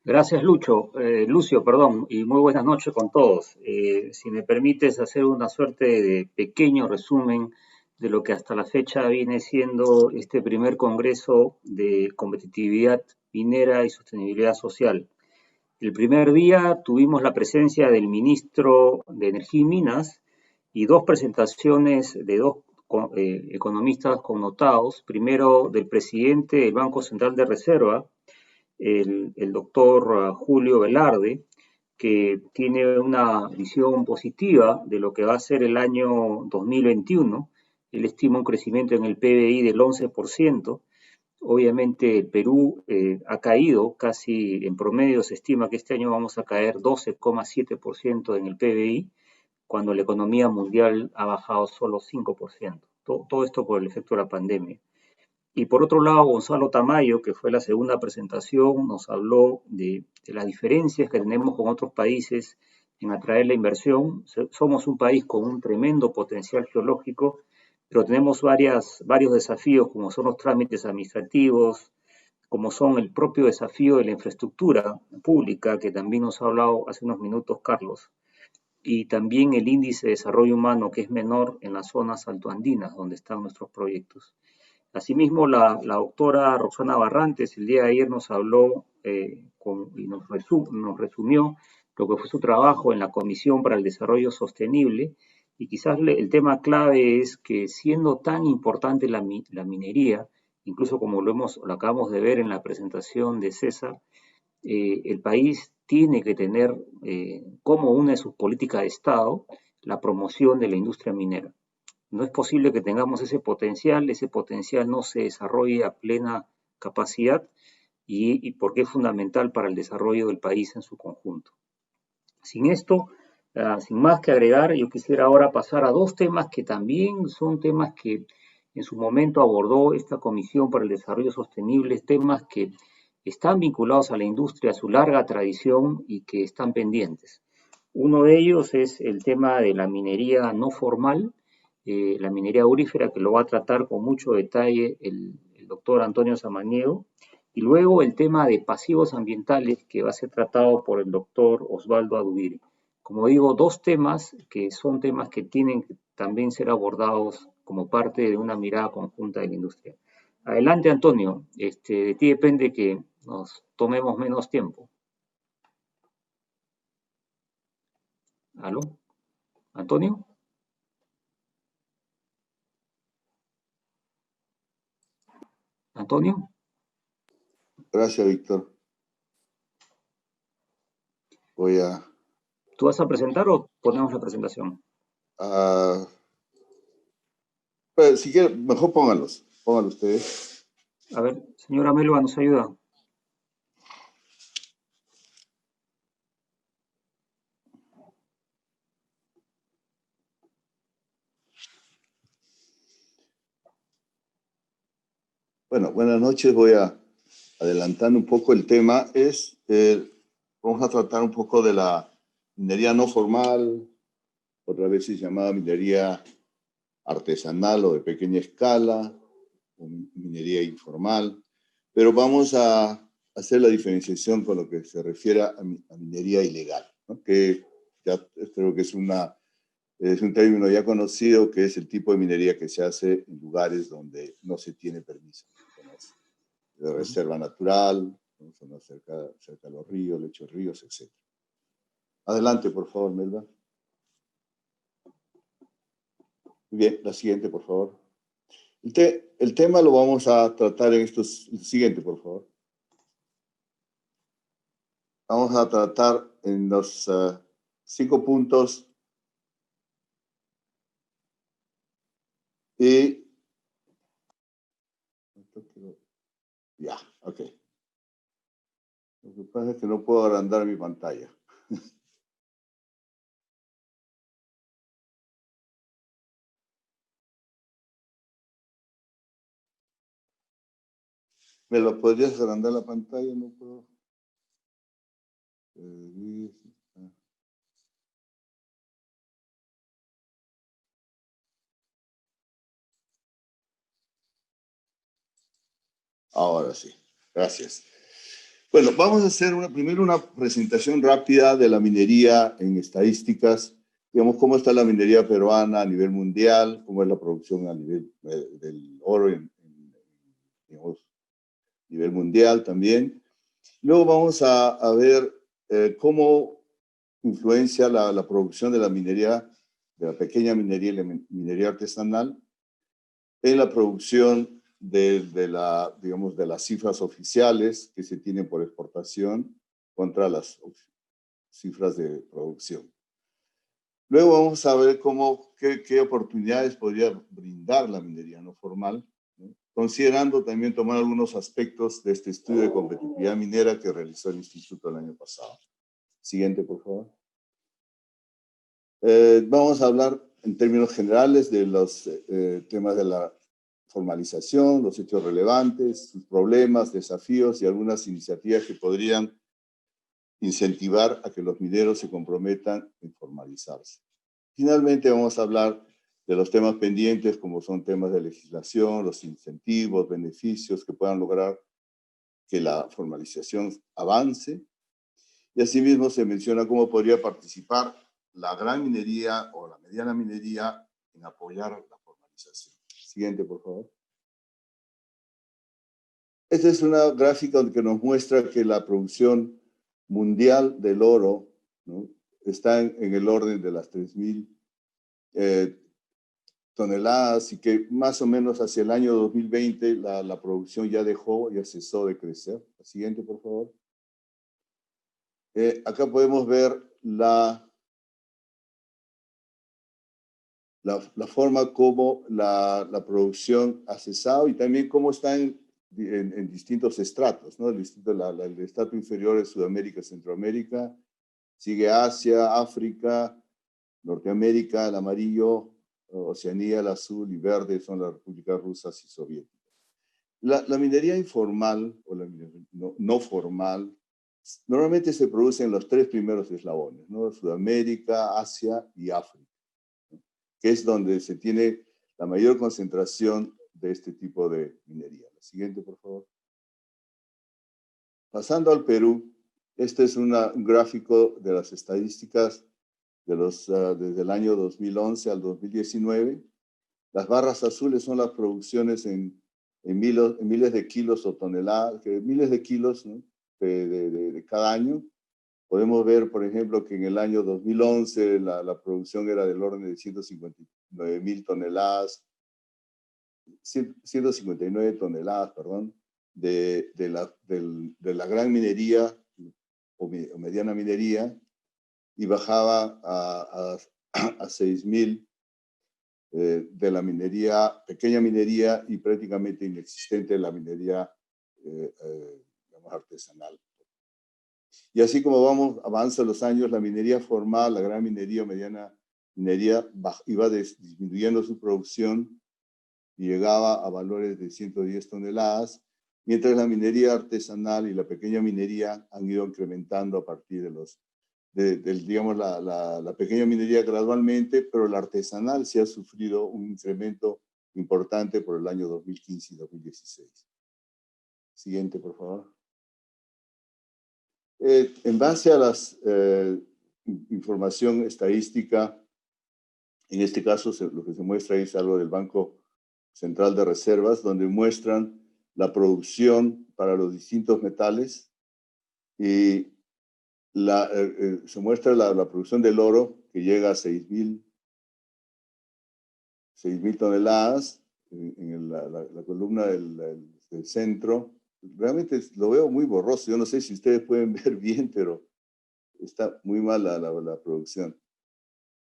Gracias, Lucio, perdón, y muy buenas noches con todos. Si me permites hacer una suerte de pequeño resumen de lo que hasta la fecha viene siendo este primer Congreso de Competitividad Minera y Sostenibilidad Social. El primer día tuvimos la presencia del ministro de Energía y Minas y dos presentaciones de dos economistas connotados. Primero, del presidente del Banco Central de Reserva, el doctor Julio Velarde, que tiene una visión positiva de lo que va a ser el año 2021. Él estima un crecimiento en el PBI del 11%. Obviamente el Perú ha caído casi en promedio, se estima que este año vamos a caer 12,7% en el PBI, cuando la economía mundial ha bajado solo 5%. Todo esto por el efecto de la pandemia. Y por otro lado, Gonzalo Tamayo, que fue la segunda presentación, nos habló de las diferencias que tenemos con otros países en atraer la inversión. Somos un país con un tremendo potencial geológico, pero tenemos varios desafíos, como son los trámites administrativos, como son el propio desafío de la infraestructura pública, que también nos ha hablado hace unos minutos Carlos, y también el índice de desarrollo humano, que es menor en las zonas altoandinas, donde están nuestros proyectos. Asimismo, la doctora Roxana Barrantes el día de ayer nos habló y nos resumió lo que fue su trabajo en la Comisión para el Desarrollo Sostenible. Y quizás el tema clave es que, siendo tan importante la minería, incluso como lo acabamos de ver en la presentación de César, el país tiene que tener como una de sus políticas de Estado la promoción de la industria minera. No es posible que tengamos ese potencial no se desarrolle a plena capacidad y porque es fundamental para el desarrollo del país en su conjunto. Sin esto, sin más que agregar, yo quisiera ahora pasar a dos temas que también son temas que en su momento abordó esta Comisión para el Desarrollo Sostenible, temas que están vinculados a la industria, a su larga tradición y que están pendientes. Uno de ellos es el tema de la minería no formal, la minería aurífera, que lo va a tratar con mucho detalle el doctor Antonio Samaniego, y luego el tema de pasivos ambientales, que va a ser tratado por el doctor Osvaldo Adubiri. Como digo, dos temas que son temas que tienen que también ser abordados como parte de una mirada conjunta de la industria. Adelante, Antonio. De ti depende que nos tomemos menos tiempo. ¿Aló? ¿Antonio? ¿Antonio? Gracias, Víctor. Voy a... ¿Tú vas a presentar o ponemos la presentación? Pues, si quieren, mejor pónganlos ustedes. A ver, señora Melba, ¿nos ayuda? Bueno, buenas noches. Voy a adelantando un poco el tema. Vamos a tratar un poco de la minería no formal, otra vez llamada minería artesanal o de pequeña escala, o minería informal, pero vamos a hacer la diferenciación con lo que se refiere a minería ilegal, ¿no? Que ya creo que es un término ya conocido, que es el tipo de minería que se hace en lugares donde no se tiene permiso, zonas de reserva natural, zonas cerca de los ríos, lechos de ríos, etc. Adelante, por favor, Melba. Muy bien, la siguiente, por favor. El tema lo vamos a tratar en estos... El siguiente, por favor. Vamos a tratar en los 5 puntos y... Ya, ok. Lo que pasa es que no puedo agrandar mi pantalla. ¿Me lo podrías agrandar la pantalla? No puedo. Ahora sí, gracias. Bueno, vamos a hacer primero una presentación rápida de la minería en estadísticas. Digamos, cómo está la minería peruana a nivel mundial, cómo es la producción a nivel del oro digamos, a nivel mundial también. Luego vamos a ver cómo influencia la producción de la minería, de la pequeña minería y la minería artesanal en la producción digamos, de las cifras oficiales que se tienen por exportación contra las cifras de producción. Luego vamos a ver qué oportunidades podría brindar la minería no formal, ¿no? Considerando también tomar algunos aspectos de este estudio de competitividad minera que realizó el Instituto el año pasado. Siguiente, por favor. Vamos a hablar en términos generales de los temas de la formalización, los hechos relevantes, sus problemas, desafíos y algunas iniciativas que podrían incentivar a que los mineros se comprometan en formalizarse. Finalmente vamos a hablar de los temas pendientes, como son temas de legislación, los incentivos, beneficios que puedan lograr que la formalización avance. Y asimismo se menciona cómo podría participar la gran minería o la mediana minería en apoyar la formalización. Siguiente, por favor. Esta es una gráfica que nos muestra que la producción mundial del oro, ¿no?, está en el orden de las 3.000 toneladas y que más o menos hacia el año 2020 la producción ya cesó de crecer. La siguiente, por favor. Acá podemos ver la forma como la producción ha cesado y también cómo está en distintos estratos, ¿no? El estrato inferior es Sudamérica, Centroamérica, sigue Asia, África, Norteamérica, el amarillo, Oceanía, el azul y verde son las repúblicas rusas y soviéticas. La minería informal o la minería no formal normalmente se produce en los tres primeros eslabones, ¿no? Sudamérica, Asia y África, ¿no?, que es donde se tiene la mayor concentración de este tipo de minería. La siguiente, por favor. Pasando al Perú, este es un gráfico de las estadísticas desde el año 2011 al 2019. Las barras azules son las producciones en miles de kilos o toneladas, miles de kilos, ¿no?, de cada año. Podemos ver, por ejemplo, que en el año 2011 la producción era del orden de 159 toneladas, 159 toneladas, perdón, de la gran minería o mediana minería, y bajaba a 6.000 de la minería, pequeña minería, y prácticamente inexistente la minería digamos, artesanal. Y así como avanzan los años, la minería formal, la gran minería o mediana minería iba disminuyendo su producción y llegaba a valores de 110 toneladas, mientras la minería artesanal y la pequeña minería han ido incrementando a partir digamos, la pequeña minería gradualmente, pero la artesanal sí ha sufrido un incremento importante por el año 2015 y 2016. Siguiente, por favor. En base a la información estadística, en este caso lo que se muestra es algo del Banco Central de Reservas, donde muestran la producción para los distintos metales y se muestra la producción del oro, que llega a 6.000 toneladas en la columna del centro. Realmente lo veo muy borroso. Yo no sé si ustedes pueden ver bien, pero está muy mal la producción.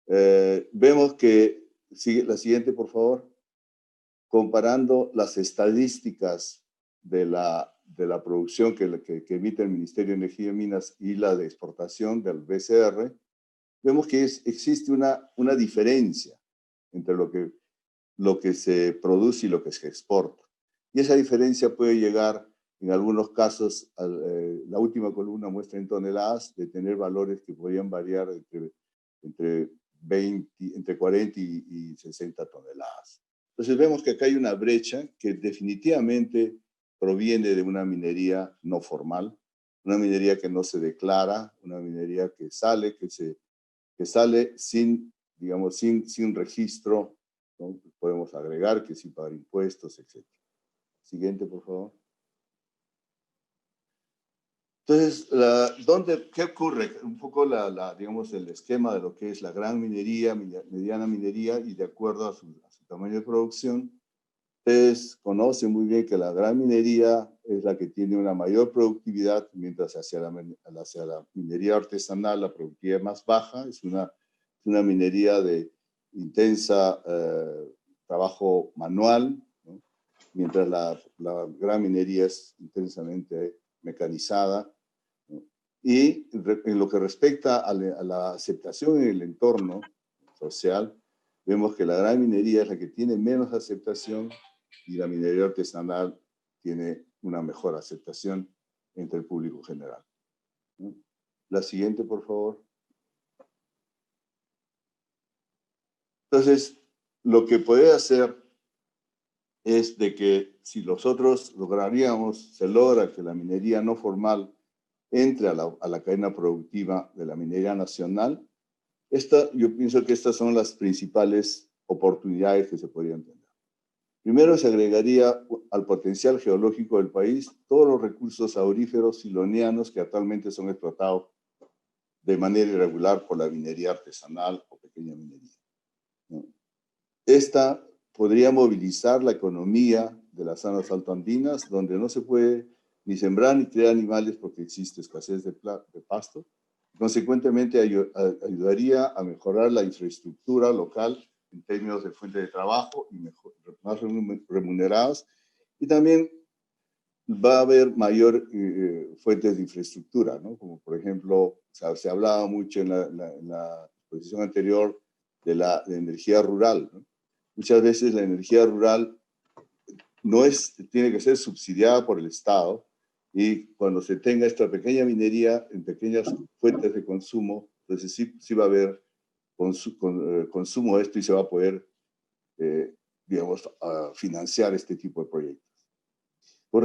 Vemos que, la siguiente, por favor, comparando las estadísticas de la producción que emite el Ministerio de Energía y Minas y la de exportación del BCR, vemos que existe una diferencia entre lo que se produce y lo que se exporta. Y esa diferencia puede llegar, en algunos casos, la última columna muestra en toneladas, de tener valores que podrían variar entre 40 y 60 toneladas. Entonces vemos que acá hay una brecha que definitivamente proviene de una minería no formal, una minería que no se declara, una minería que sale sin, digamos, sin registro, ¿no? Podemos agregar que sin pagar impuestos, etc. Siguiente, por favor. Entonces, ¿qué ocurre? Un poco digamos, el esquema de lo que es la gran minería, mediana minería, y de acuerdo a su tamaño de producción. Ustedes conocen muy bien que la gran minería es la que tiene una mayor productividad, mientras hacia la minería artesanal la productividad es más baja, es una minería de intensa trabajo manual, ¿no? Mientras la gran minería es intensamente mecanizada, ¿no? Y en lo que respecta a la aceptación en el entorno social, vemos que la gran minería es la que tiene menos aceptación y la minería artesanal tiene una mejor aceptación entre el público general, ¿no? La siguiente, por favor. Entonces, lo que puede hacer es de que si nosotros se logra que la minería no formal entre a la cadena productiva de la minería nacional, yo pienso que estas son las principales oportunidades que se podrían tener. Primero, se agregaría al potencial geológico del país todos los recursos auríferos silonianos que actualmente son explotados de manera irregular por la minería artesanal o pequeña minería, ¿no? Esta podría movilizar la economía de las zonas altoandinas, donde no se puede ni sembrar ni criar animales porque existe escasez de pasto. Consecuentemente, ayudaría a mejorar la infraestructura local en términos de fuente de trabajo y más remuneradas. Y también va a haber mayor fuentes de infraestructura, ¿no? Como por ejemplo, se hablaba mucho en la exposición anterior de la energía rural, ¿no? Muchas veces la energía rural tiene que ser subsidiada por el Estado, y cuando se tenga esta pequeña minería en pequeñas fuentes de consumo, entonces sí va a haber consumo de esto y se va a poder, digamos, financiar este tipo de proyectos. Con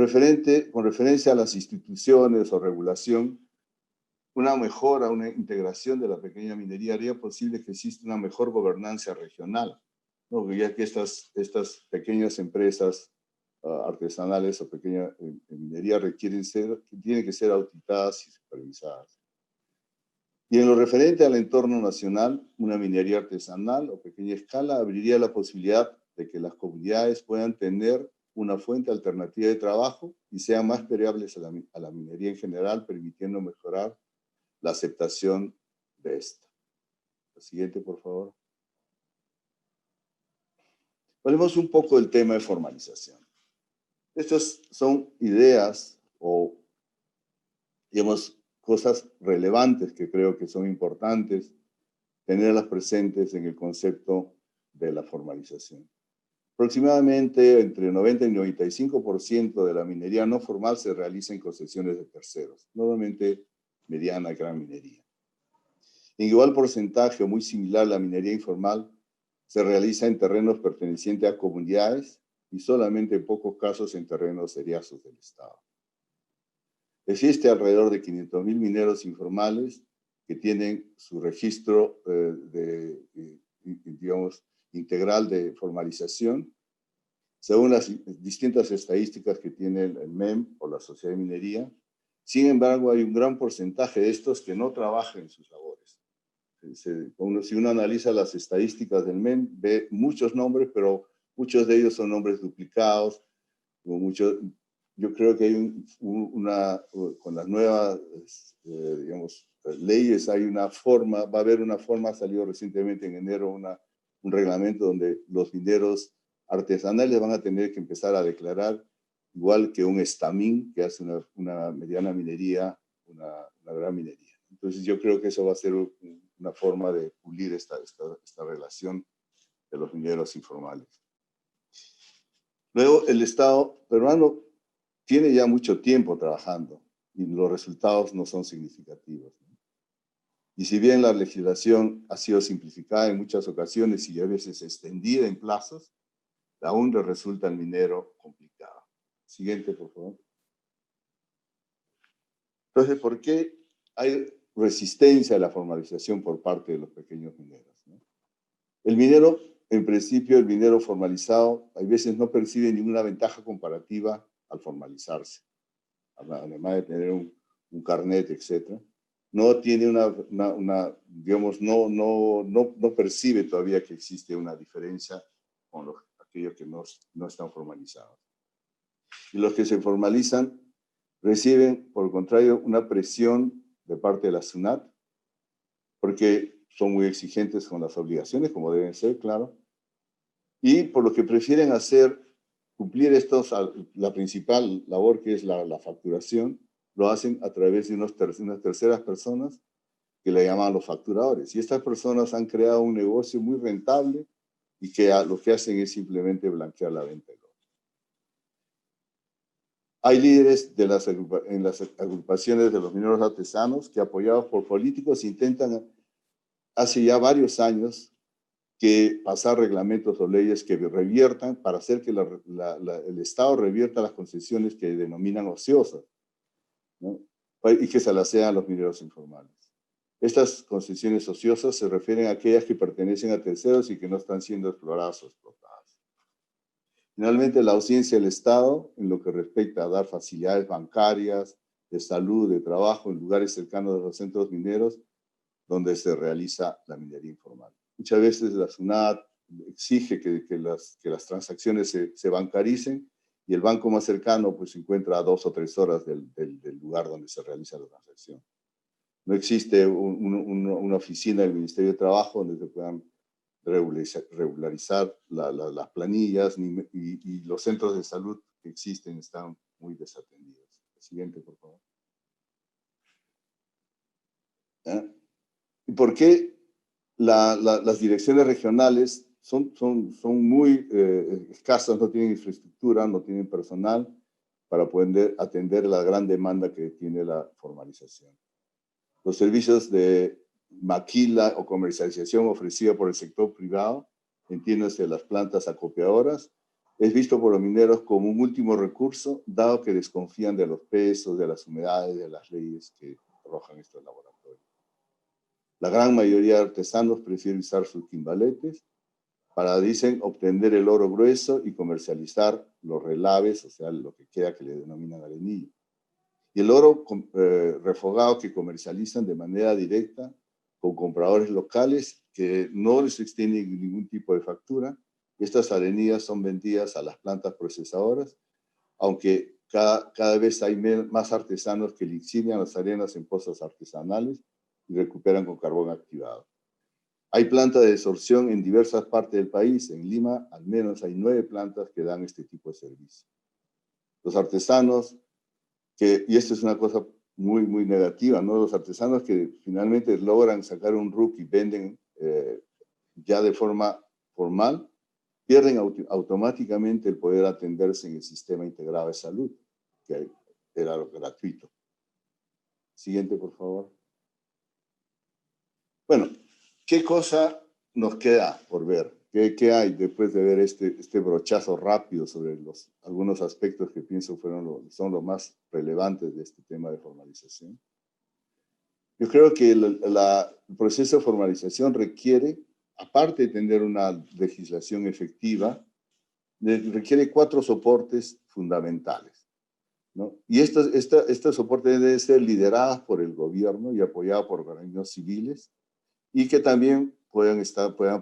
referencia a las instituciones o regulación, una mejora, una integración de la pequeña minería haría posible que exista una mejor gobernanza regional, ¿no? Ya que estas pequeñas empresas artesanales o pequeña minería tienen que ser auditadas y supervisadas. Y en lo referente al entorno nacional, una minería artesanal o pequeña escala abriría la posibilidad de que las comunidades puedan tener una fuente alternativa de trabajo y sean más permeables a la minería en general, permitiendo mejorar la aceptación de esta. La siguiente, por favor. Hablemos un poco del tema de formalización. Estas son ideas o, digamos, cosas relevantes que creo que son importantes tenerlas presentes en el concepto de la formalización. Aproximadamente entre 90 y 95% de la minería no formal se realiza en concesiones de terceros, normalmente mediana y gran minería. En igual porcentaje o muy similar, la minería informal se realiza en terrenos pertenecientes a comunidades y solamente en pocos casos en terrenos seriazos del Estado. Existe alrededor de 500.000 mineros informales que tienen su registro digamos, integral de formalización, según las distintas estadístictas que tiene el MEM o la Sociedad de Minería. Sin embargo, hay un gran porcentaje de estos que no trabajan en sus labores. Si uno analiza las estadísticas del MEM, ve muchos nombres, pero muchos de ellos son nombres duplicados. Yo creo que hay con las nuevas, digamos, leyes, va a haber una forma, ha salido recientemente en enero un reglamento donde los mineros artesanales van a tener que empezar a declarar, igual que un estamín que hace una mediana minería, una gran minería. Entonces yo creo que eso va a ser una forma de pulir esta relación de los mineros informales. Luego, el Estado peruano tiene ya mucho tiempo trabajando y los resultados no son significativos, ¿no? Y si bien la legislación ha sido simplificada en muchas ocasiones y a veces extendida en plazos, aún le resulta al minero complicado. Siguiente, por favor. Entonces, ¿por qué hay resistencia a la formalización por parte de los pequeños mineros, ¿no? El minero, en principio, el minero formalizado, a veces no percibe ninguna ventaja comparativa al formalizarse, además de tener un carnet, etc. No tiene digamos, no percibe todavía que existe una diferencia con aquellos que no están formalizados. Y los que se formalizan reciben, por el contrario, una presión de parte de la SUNAT, porque son muy exigentes con las obligaciones, como deben ser, claro, y por lo que prefieren cumplir la principal labor, que es la facturación, lo hacen a través de unas terceras personas que le llaman los facturadores. Y estas personas han creado un negocio muy rentable y que lo que hacen es simplemente blanquear la venta del oro. Hay líderes en las agrupaciones de los mineros artesanos que, apoyados por políticos, intentan hace ya varios años que pasar reglamentos o leyes que reviertan para hacer que el Estado revierta las concesiones que denominan ociosas, ¿no? Y que se las sean a los mineros informales. Estas concesiones ociosas se refieren a aquellas que pertenecen a terceros y que no están siendo exploradas o explotadas. Finalmente, la ausencia del Estado en lo que respecta a dar facilidades bancarias, de salud, de trabajo en lugares cercanos a los centros mineros donde se realiza la minería informal. Muchas veces la SUNAT exige que las transacciones se bancaricen y el banco más cercano pues se encuentra a 2 o 3 horas del lugar donde se realiza la transacción. No existe una oficina del Ministerio de Trabajo donde se puedan regularizar las planillas y los centros de salud que existen están muy desatendidos. Siguiente, por favor. ¿Eh? ¿Y por qué las direcciones regionales son muy escasas, no tienen infraestructura, no tienen personal para poder atender la gran demanda que tiene la formalización? Los servicios de maquila o comercialización ofrecida por el sector privado, entiéndase las plantas acopiadoras, es visto por los mineros como un último recurso, dado que desconfían de los pesos, de las humedades, de las leyes que arrojan estos laboratorios. La gran mayoría de artesanos prefieren usar sus timbaletes para, dicen, obtener el oro grueso y comercializar los relaves, o sea, lo que queda que le denominan arenillo. Y el oro refogado que comercializan de manera directa con compradores locales que no les extienden ningún tipo de factura. Estas arenillas son vendidas a las plantas procesadoras, aunque cada vez hay más artesanos que lixivian las arenas en pozas artesanales y recuperan con carbón activado. Hay plantas de desorción en diversas partes del país. En Lima, al menos, hay 9 plantas que dan este tipo de servicio. Los artesanos, y esto es una cosa muy, muy negativa, ¿no? Los artesanos que finalmente logran sacar un RUC y venden ya de forma formal, pierden automáticamente el poder atenderse en el sistema integrado de salud, que era gratuito. Siguiente, por favor. Bueno, ¿qué cosa nos queda por ver? ¿Qué hay después de ver este brochazo rápido sobre algunos aspectos que pienso son los más relevantes de este tema de formalización? Yo creo que el proceso de formalización requiere, aparte de tener una legislación efectiva, requiere 4 soportes fundamentales, ¿no? Y estos soportes deben ser liderados por el gobierno y apoyados por organismos civiles, y que también puedan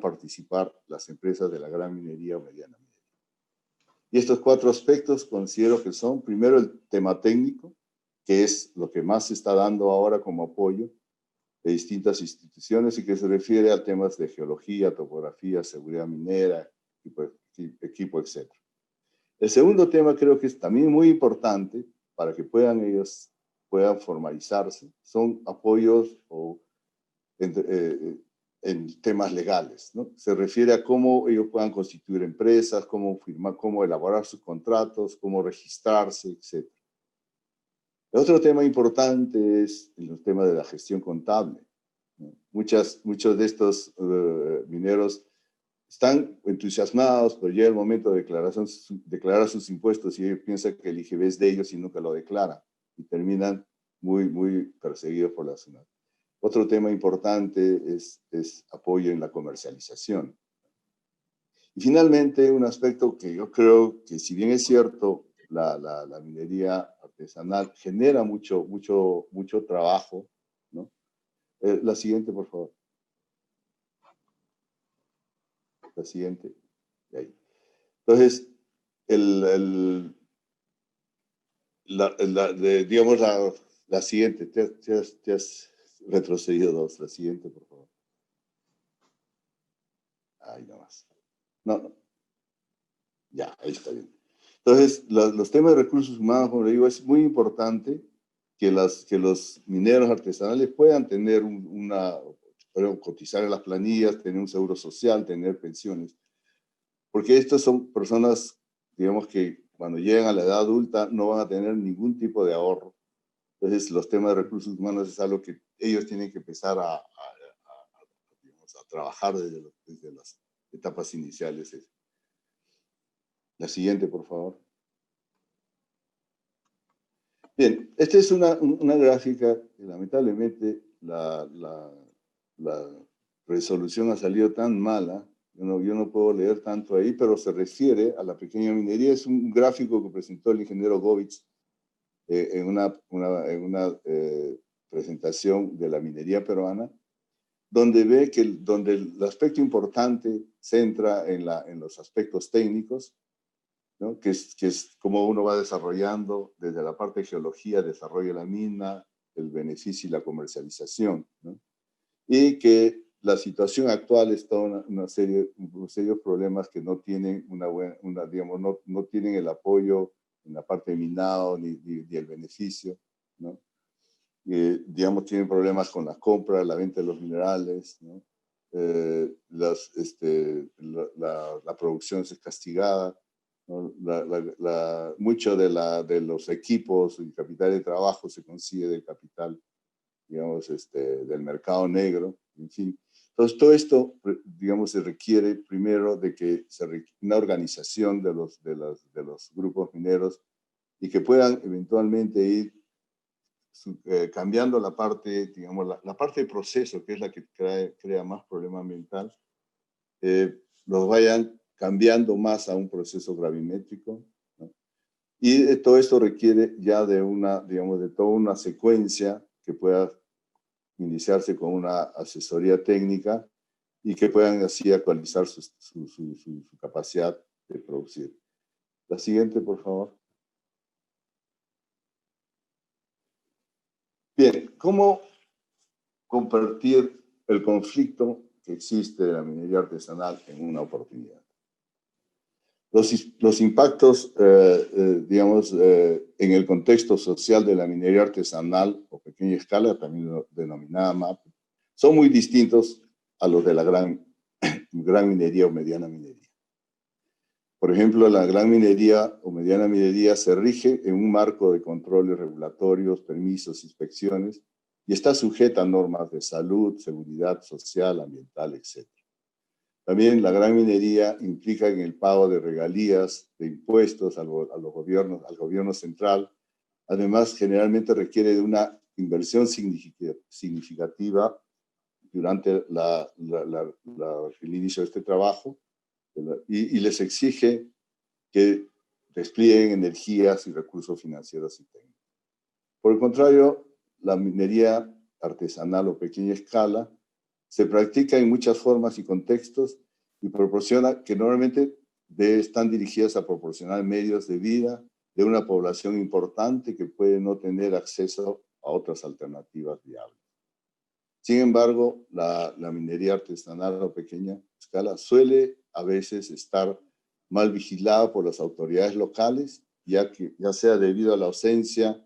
participar las empresas de la gran minería o mediana minería. Y estos 4 aspectos considero que son, primero, el tema técnico, que es lo que más se está dando ahora como apoyo de distintas instituciones y que se refiere a temas de geología, topografía, seguridad minera, equipo, etc. El segundo tema creo que es también muy importante para que ellos puedan formalizarse, son apoyos en temas legales, ¿no? Se refiere a cómo ellos puedan constituir empresas, cómo firmar, cómo elaborar sus contratos, cómo registrarse, etc. El otro tema importante es el tema de la gestión contable, ¿no? Muchos de estos mineros están entusiasmados, pero llega el momento de declarar sus impuestos y ellos piensan que el IGB es de ellos y nunca lo declaran y terminan muy perseguidos por la SUNAT. Otro tema importante es apoyo en la comercialización. Y finalmente, un aspecto que yo creo que, si bien es cierto, la minería artesanal genera mucho trabajo, ¿no? La siguiente, por favor. La siguiente. Y ahí. Entonces, digamos, la siguiente. Te has retrocedido dos. La siguiente, por favor. Ahí nomás. No. Ya, ahí está bien. Entonces, los temas de recursos humanos, como le digo, es muy importante que los mineros artesanales puedan tener puedan cotizar en las planillas, tener un seguro social, tener pensiones. Porque estas son personas, digamos, que cuando llegan a la edad adulta no van a tener ningún tipo de ahorro. Entonces, los temas de recursos humanos es algo que ellos tienen que empezar digamos, a trabajar desde las etapas iniciales. La siguiente, por favor. Bien, esta es una gráfica que lamentablemente la resolución ha salido tan mala. Yo no puedo leer tanto ahí, pero se refiere a la pequeña minería. Es un gráfico que presentó el ingeniero Govitz en una presentación de la minería peruana, donde ve que donde el aspecto importante se centra en los aspectos técnicos, ¿no? Que es cómo uno va desarrollando desde la parte de geología, desarrollo de la mina, el beneficio y la comercialización, ¿no? Y que la situación actual está una serie de problemas que no tienen digamos, no tienen el apoyo en la parte de minado ni el beneficio, ¿no? Digamos, tienen problemas con la compra, la venta de los minerales, ¿no? La producción es castigada, ¿no? Mucho de los equipos y capital de trabajo se consigue del capital, digamos, del mercado negro, en fin. Entonces, todo esto, digamos, se requiere primero de que una organización de los grupos mineros y que puedan eventualmente ir cambiando la parte, digamos, la parte de proceso, que es la que crea más problema ambiental, los vayan cambiando más a un proceso gravimétrico, ¿no? Y todo esto requiere ya digamos, de toda una secuencia que pueda iniciarse con una asesoría técnica y que puedan así actualizar su capacidad de producir. La siguiente, por favor. Bien, ¿cómo convertir el conflicto que existe de la minería artesanal en una oportunidad? Los impactos, digamos, en el contexto social de la minería artesanal o pequeña escala, también denominada MAP, son muy distintos a los de la gran minería o mediana minería. Por ejemplo, la gran minería o mediana minería se rige en un marco de controles regulatorios, permisos, inspecciones, y está sujeta a normas de salud, seguridad social, ambiental, etc. También la gran minería implica en el pago de regalías, de impuestos al gobierno central. Además, generalmente requiere de una inversión significativa durante el inicio de este trabajo, y les exige que desplieguen energías y recursos financieros y técnicos. Por el contrario, la minería artesanal o pequeña escala se practica en muchas formas y contextos y proporciona que normalmente están dirigidas a proporcionar medios de vida de una población importante que puede no tener acceso a otras alternativas viables. Sin embargo, la minería artesanal o pequeña escala suele a veces estar mal vigilada por las autoridades locales, ya sea debido a la ausencia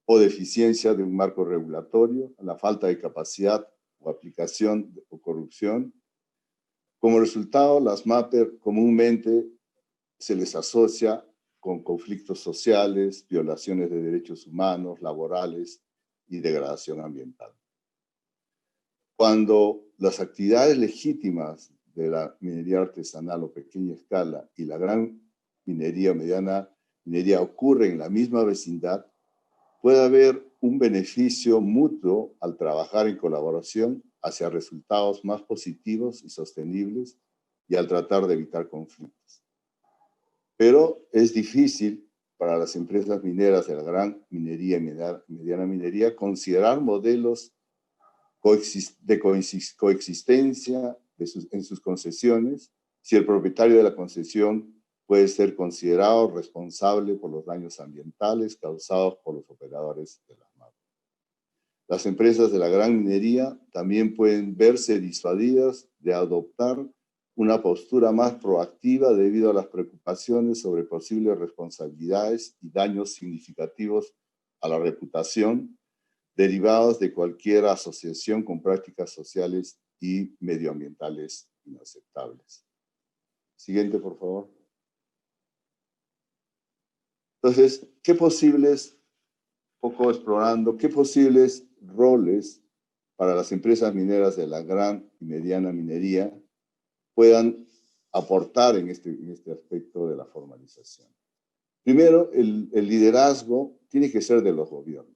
o deficiencia de un marco regulatorio, a la falta de capacidad o aplicación o corrupción. Como resultado, las MAPER comúnmente se les asocia con conflictos sociales, violaciones de derechos humanos, laborales y degradación ambiental. Cuando las actividades legítimas de la minería artesanal o pequeña escala y la gran minería o mediana minería ocurren en la misma vecindad, puede haber un beneficio mutuo al trabajar en colaboración hacia resultados más positivos y sostenibles y al tratar de evitar conflictos. Pero es difícil para las empresas mineras de la gran minería y mediana minería considerar modelos de coexistencia en sus concesiones si el propietario de la concesión puede ser considerado responsable por los daños ambientales causados por los operadores de las MAPE. Las empresas de la gran minería también pueden verse disuadidas de adoptar una postura más proactiva debido a las preocupaciones sobre posibles responsabilidades y daños significativos a la reputación derivados de cualquier asociación con prácticas sociales y medioambientales inaceptables. Siguiente, por favor. Entonces, poco explorando, qué posibles roles para las empresas mineras de la gran y mediana minería puedan aportar en este aspecto de la formalización? Primero, el liderazgo tiene que ser de los gobiernos.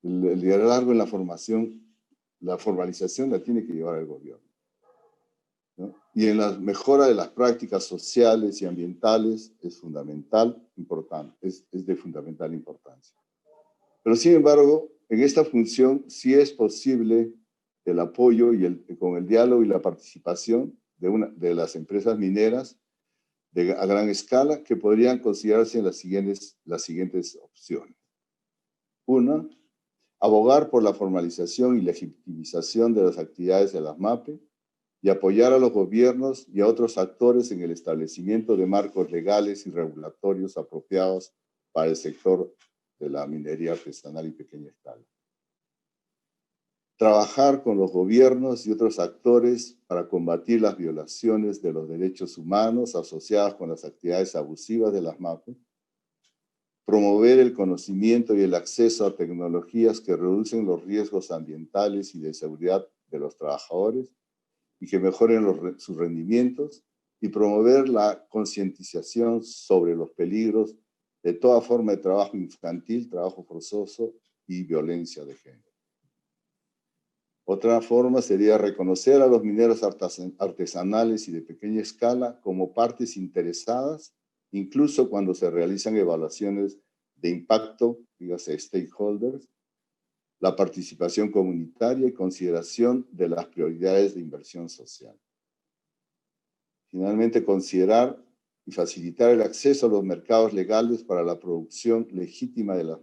El liderazgo en la formalización la tiene que llevar el gobierno, ¿no? Y en la mejora de las prácticas sociales y ambientales es de fundamental importancia. Pero sin embargo, en esta función sí es posible el apoyo con el diálogo y la participación de las empresas mineras a gran escala que podrían considerarse en las siguientes opciones. Una, abogar por la formalización y legitimización de las actividades de las MAPE y apoyar a los gobiernos y a otros actores en el establecimiento de marcos legales y regulatorios apropiados para el sector de la minería artesanal y pequeña escala. Trabajar con los gobiernos y otros actores para combatir las violaciones de los derechos humanos asociadas con las actividades abusivas de las MAPE. Promover el conocimiento y el acceso a tecnologías que reducen los riesgos ambientales y de seguridad de los trabajadores y que mejoren sus rendimientos, y promover la concientización sobre los peligros de toda forma de trabajo infantil, trabajo forzoso y violencia de género. Otra forma sería reconocer a los mineros artesanales y de pequeña escala como partes interesadas, incluso cuando se realizan evaluaciones de impacto, dígase stakeholders, la participación comunitaria y consideración de las prioridades de inversión social. Finalmente, considerar y facilitar el acceso a los mercados legales para la producción legítima de las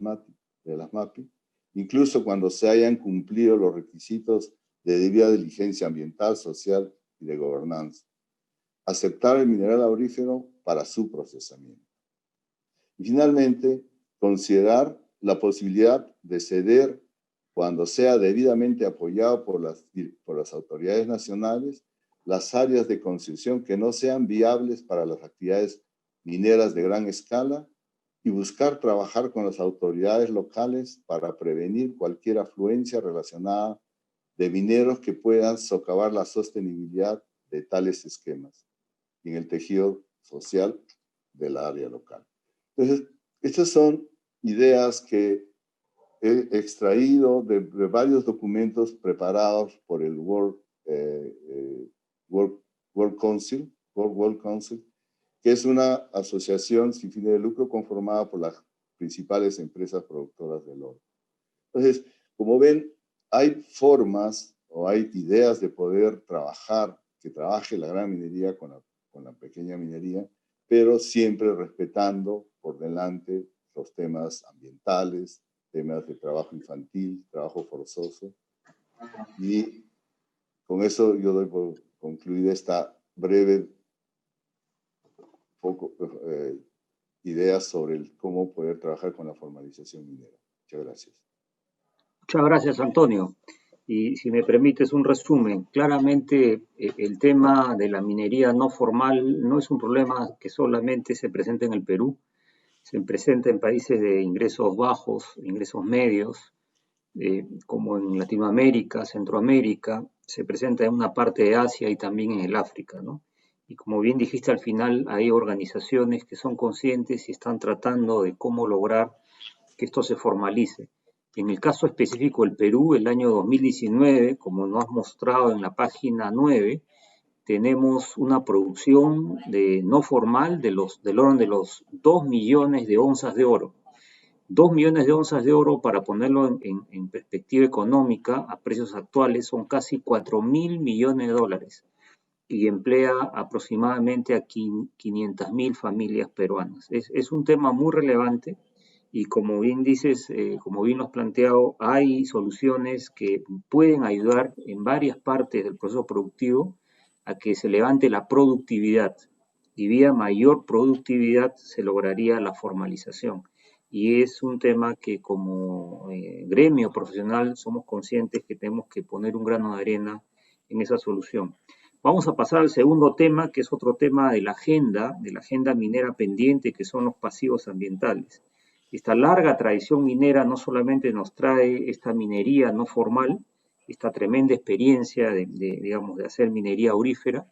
MAPE, incluso cuando se hayan cumplido los requisitos de debida diligencia ambiental, social y de gobernanza. Aceptar el mineral aurífero para su procesamiento. Y finalmente, considerar la posibilidad de ceder, cuando sea debidamente apoyado por las autoridades nacionales, las áreas de concesión que no sean viables para las actividades mineras de gran escala y buscar trabajar con las autoridades locales para prevenir cualquier afluencia relacionada de mineros que puedan socavar la sostenibilidad de tales esquemas en el tejido social del área local. Entonces, estas son ideas que he extraído de varios documentos preparados por el World Council, que es una asociación sin fines de lucro conformada por las principales empresas productoras del oro. Entonces, como ven, hay formas o hay ideas de poder que trabaje la gran minería con la pequeña minería, pero siempre respetando por delante los temas ambientales, temas de trabajo infantil, trabajo forzoso. Y con eso yo doy por concluida esta breve ideas sobre cómo poder trabajar con la formalización minera. Muchas gracias. Muchas gracias, Antonio. Y si me permites un resumen, claramente el tema de la minería no formal no es un problema que solamente se presenta en el Perú, se presenta en países de ingresos bajos, ingresos medios, como en Latinoamérica, Centroamérica, se presenta en una parte de Asia y también en el África, ¿no? Y como bien dijiste al final, hay organizaciones que son conscientes y están tratando de cómo lograr que esto se formalice. En el caso específico del Perú, el año 2019, como nos has mostrado en la página 9, tenemos una producción no formal del orden de los 2 millones de onzas de oro. 2 millones de onzas de oro, para ponerlo en perspectiva económica, a precios actuales, son casi 4.000 millones de dólares y emplea aproximadamente a 500.000 familias peruanas. Es un tema muy relevante y, como bien dices, como bien lo has planteado, hay soluciones que pueden ayudar en varias partes del proceso productivo a que se levante la productividad, y vía mayor productividad se lograría la formalización. Y es un tema que, como gremio profesional, somos conscientes que tenemos que poner un grano de arena en esa solución. Vamos a pasar al segundo tema, que es otro tema de la agenda minera pendiente, que son los pasivos ambientales. Esta larga tradición minera no solamente nos trae esta minería no formal, esta tremenda experiencia digamos, de hacer minería aurífera,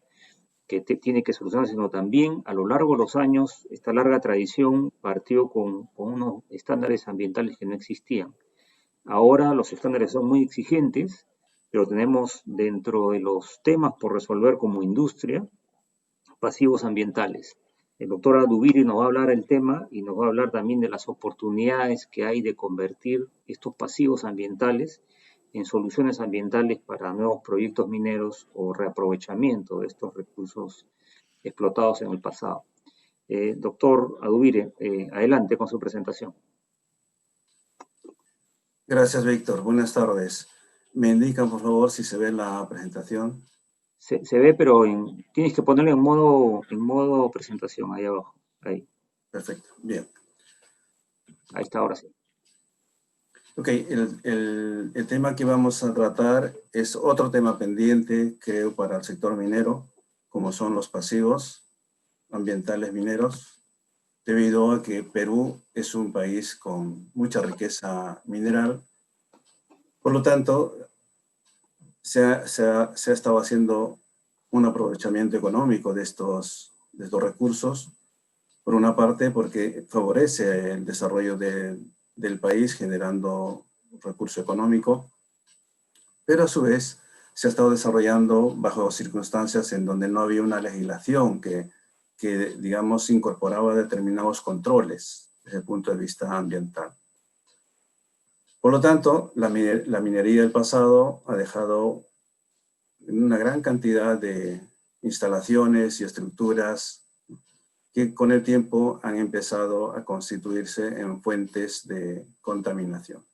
que tiene que solucionarse, sino también a lo largo de los años esta larga tradición partió con unos estándares ambientales que no existían. Ahora los estándares son muy exigentes, pero tenemos dentro de los temas por resolver como industria pasivos ambientales. El doctor Adubiri nos va a hablar del tema y nos va a hablar también de las oportunidades que hay de convertir estos pasivos ambientales en soluciones ambientales para nuevos proyectos mineros o reaprovechamiento de estos recursos explotados en el pasado. Doctor Adubiri, adelante con su presentación. Gracias, Víctor. Buenas tardes. ¿Me indican, por favor, si se ve la presentación? Se ve, pero tienes que ponerlo en modo presentación, ahí abajo. Ahí. Perfecto, bien. Ahí está, ahora sí. Ok, el tema que vamos a tratar es otro tema pendiente, creo, para el sector minero, como son los pasivos ambientales mineros, debido a que Perú es un país con mucha riqueza mineral. Por lo tanto, se ha estado haciendo un aprovechamiento económico de estos recursos, por una parte porque favorece el desarrollo del país generando recurso económico, pero a su vez se ha estado desarrollando bajo circunstancias en donde no había una legislación que digamos, incorporaba determinados controles desde el punto de vista ambiental. Por lo tanto, la minería del pasado ha dejado una gran cantidad de instalaciones y estructuras que con el tiempo han empezado a constituirse en fuentes de contaminación.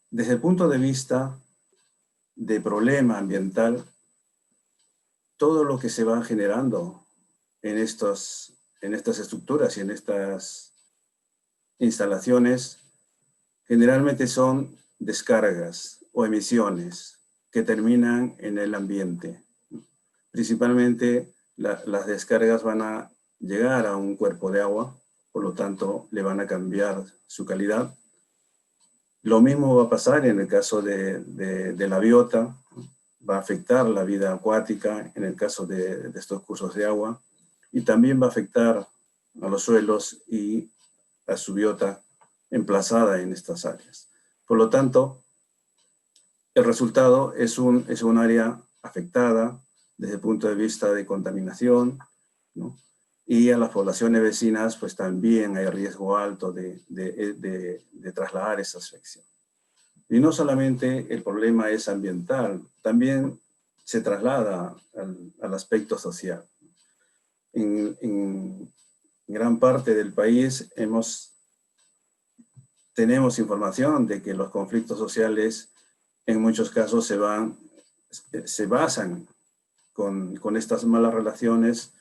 Desde el punto de vista de problema ambiental, todo lo que se va generando en estas estructuras y en estas instalaciones generalmente son descargas o emisiones que terminan en el ambiente. Principalmente las descargas van a llegar a un cuerpo de agua, por lo tanto le van a cambiar su calidad. Lo mismo va a pasar en el caso de la biota, va a afectar la vida acuática en el caso de estos cursos de agua, y también va a afectar a los suelos y a su biota emplazada en estas áreas. Por lo tanto, el resultado es un área afectada desde el punto de vista de contaminación, ¿no? Y a las poblaciones vecinas, pues también hay riesgo alto de trasladar esa afección. Y no solamente el problema es ambiental, también se traslada al aspecto social. En gran parte del país tenemos información de que los conflictos sociales en muchos casos se basan con estas malas relaciones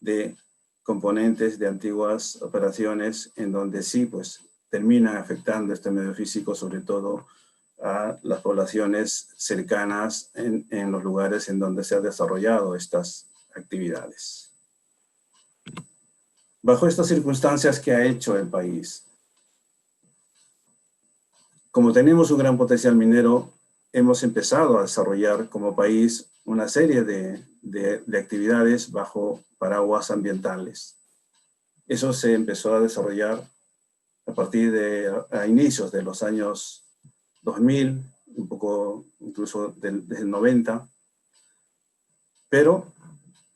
de componentes de antiguas operaciones en donde sí, pues terminan afectando este medio físico, sobre todo a las poblaciones cercanas en los lugares en donde se han desarrollado estas actividades. Bajo estas circunstancias, ¿qué ha hecho el país? Como tenemos un gran potencial minero, hemos empezado a desarrollar como país una serie de actividades bajo paraguas ambientales. Eso se empezó a desarrollar a partir de a inicios de los años 2000, un poco incluso desde el 90, pero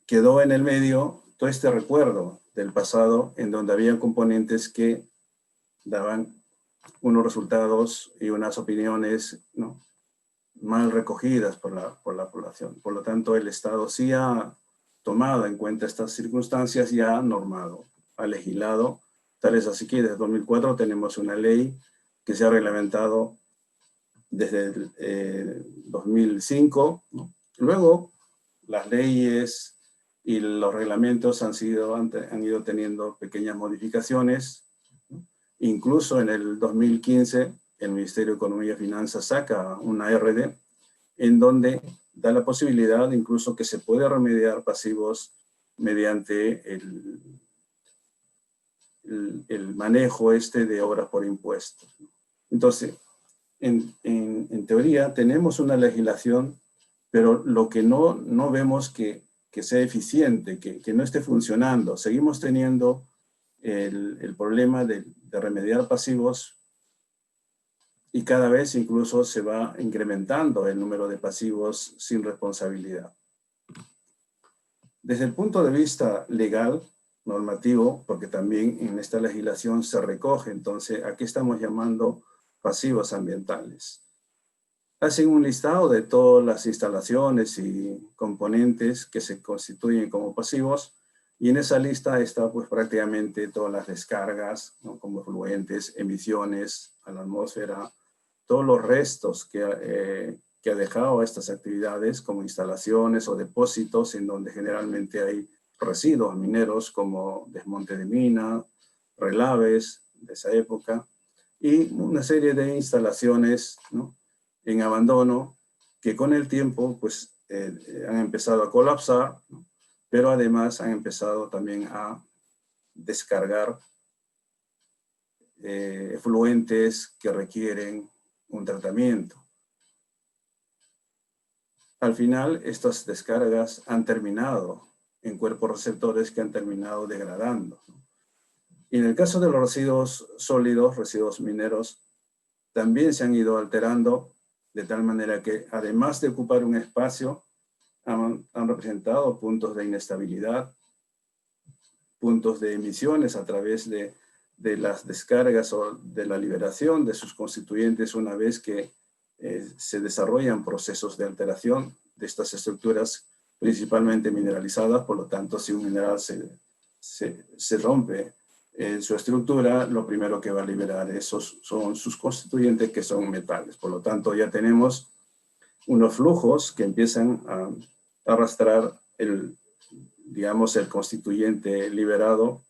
quedó en el medio todo este recuerdo del pasado en donde había componentes que daban unos resultados y unas opiniones, ¿no?, mal recogidas por la población. Por lo tanto, el Estado sí ha tomado en cuenta estas circunstancias y ha normado, ha legislado. Tal es así que desde 2004 tenemos una ley que se ha reglamentado desde el 2005, ¿no? Luego, las leyes y los reglamentos han ido teniendo pequeñas modificaciones, ¿no? Incluso en el 2015, el Ministerio de Economía y Finanzas saca una RD en donde da la posibilidad incluso que se puede remediar pasivos mediante el manejo de obras por impuestos. Entonces, en teoría tenemos una legislación, pero lo que no vemos que sea eficiente, que no esté funcionando. Seguimos teniendo el problema de remediar pasivos y cada vez incluso se va incrementando el número de pasivos sin responsabilidad. Desde el punto de vista legal, normativo, porque también en esta legislación se recoge, entonces, ¿a qué estamos llamando pasivos ambientales? Hacen un listado de todas las instalaciones y componentes que se constituyen como pasivos, y en esa lista está pues prácticamente todas las descargas, ¿no?, como efluentes, emisiones a la atmósfera, todos los restos que ha dejado estas actividades como instalaciones o depósitos en donde generalmente hay residuos mineros como desmonte de mina, relaves de esa época, y una serie de instalaciones, ¿no?, en abandono que con el tiempo pues han empezado a colapsar, ¿no?, pero además han empezado también a descargar efluentes que requieren un tratamiento. Al final, estas descargas han terminado en cuerpos receptores que han terminado degradando. Y en el caso de los residuos sólidos, residuos mineros, también se han ido alterando de tal manera que, además de ocupar un espacio, han representado puntos de inestabilidad, puntos de emisiones a través de las descargas o de la liberación de sus constituyentes una vez que se desarrollan procesos de alteración de estas estructuras principalmente mineralizadas. Por lo tanto, si un mineral se rompe en su estructura, lo primero que va a liberar son sus constituyentes, que son metales. Por lo tanto, ya tenemos unos flujos que empiezan a arrastrar el constituyente liberado,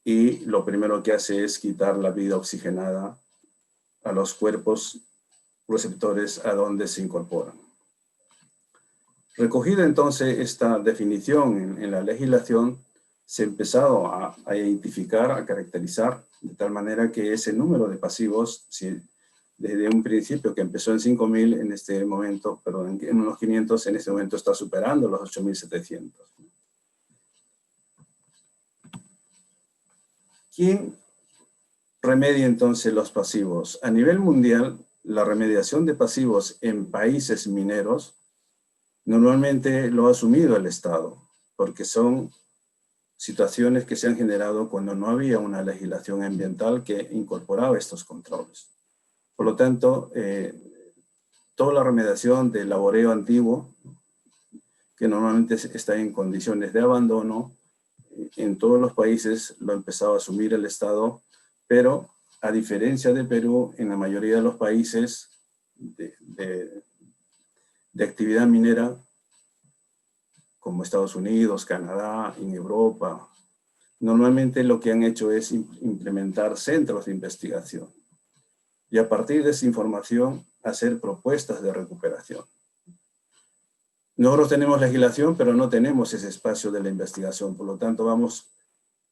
y lo primero que hace es quitar la vida oxigenada a los cuerpos receptores a donde se incorporan. Recogida entonces esta definición en la legislación, se ha empezado a identificar, a caracterizar, de tal manera que ese número de pasivos, desde un principio que empezó en 5.000, en este momento, perdón, en unos 500, en este momento está superando los 8.700. ¿Quién remedia entonces los pasivos? A nivel mundial, la remediación de pasivos en países mineros normalmente lo ha asumido el Estado, porque son situaciones que se han generado cuando no había una legislación ambiental que incorporaba estos controles. Por lo tanto, toda la remediación del laboreo antiguo, que normalmente está en condiciones de abandono, en todos los países lo ha empezado a asumir el Estado, pero a diferencia de Perú, en la mayoría de los países de actividad minera, como Estados Unidos, Canadá, en Europa, normalmente lo que han hecho es implementar centros de investigación y a partir de esa información hacer propuestas de recuperación. Nosotros tenemos legislación, pero no tenemos ese espacio de la investigación, por lo tanto vamos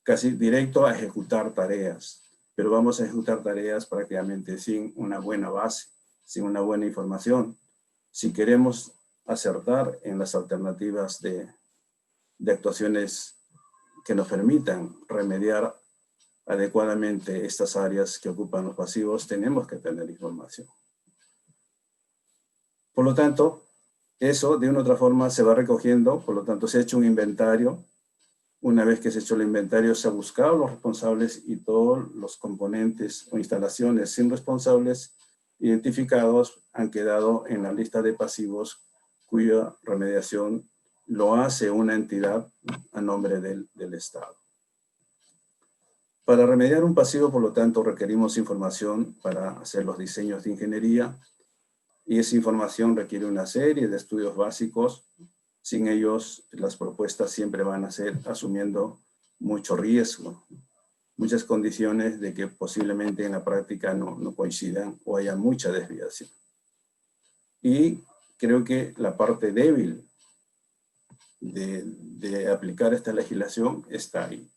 casi directo a ejecutar tareas, pero vamos a ejecutar tareas prácticamente sin una buena base, sin una buena información. Si queremos acertar en las alternativas de actuaciones que nos permitan remediar adecuadamente estas áreas que ocupan los pasivos, tenemos que tener información. Por lo tanto, eso de una u otra forma se va recogiendo, por lo tanto se ha hecho un inventario. Una vez que se ha hecho el inventario, se ha buscado los responsables y todos los componentes o instalaciones sin responsables identificados han quedado en la lista de pasivos cuya remediación lo hace una entidad a nombre del Estado. Para remediar un pasivo, por lo tanto, requerimos información para hacer los diseños de ingeniería y esa información requiere una serie de estudios básicos. Sin ellos, las propuestas siempre van a ser asumiendo mucho riesgo, muchas condiciones de que posiblemente en la práctica no coincidan o haya mucha desviación. Y creo que la parte débil de aplicar esta legislación está ahí,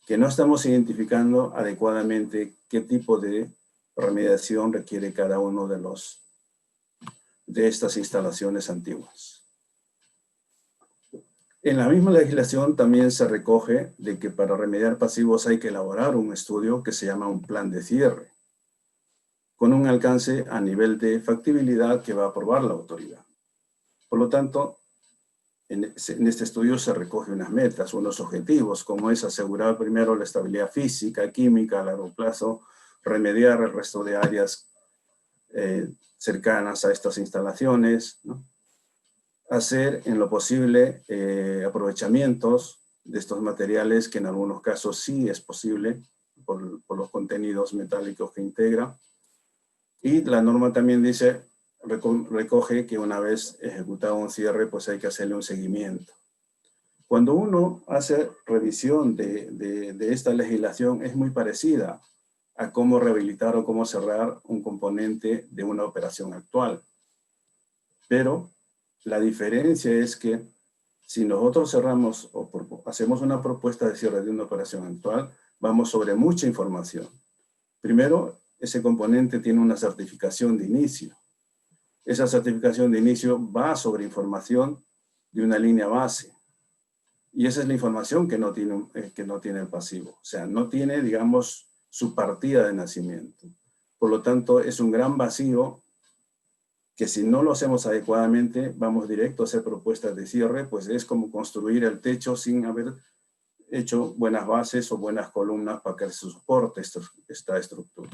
que no estamos identificando adecuadamente qué tipo de remediación requiere cada uno de estas instalaciones antiguas. En la misma legislación también se recoge de que para remediar pasivos hay que elaborar un estudio que se llama un plan de cierre, con un alcance a nivel de factibilidad que va a aprobar la autoridad. Por lo tanto, en este estudio se recoge unas metas, unos objetivos, como es asegurar primero la estabilidad física, química a largo plazo, remediar el resto de áreas cercanas a estas instalaciones, ¿no? Hacer en lo posible aprovechamientos de estos materiales que en algunos casos sí es posible por los contenidos metálicos que integra. Y la norma también dice, recoge que una vez ejecutado un cierre, pues hay que hacerle un seguimiento. Cuando uno hace revisión de esta legislación, es muy parecida a cómo rehabilitar o cómo cerrar un componente de una operación actual. Pero la diferencia es que si nosotros cerramos o hacemos una propuesta de cierre de una operación actual, vamos sobre mucha información. Primero, ese componente tiene una certificación de inicio. Esa certificación de inicio va sobre información de una línea base. Y esa es la información que no tiene el pasivo. O sea, no tiene, digamos, su partida de nacimiento. Por lo tanto, es un gran vacío que si no lo hacemos adecuadamente, vamos directo a hacer propuestas de cierre, pues es como construir el techo sin haber hecho buenas bases o buenas columnas para que se soporte esta estructura.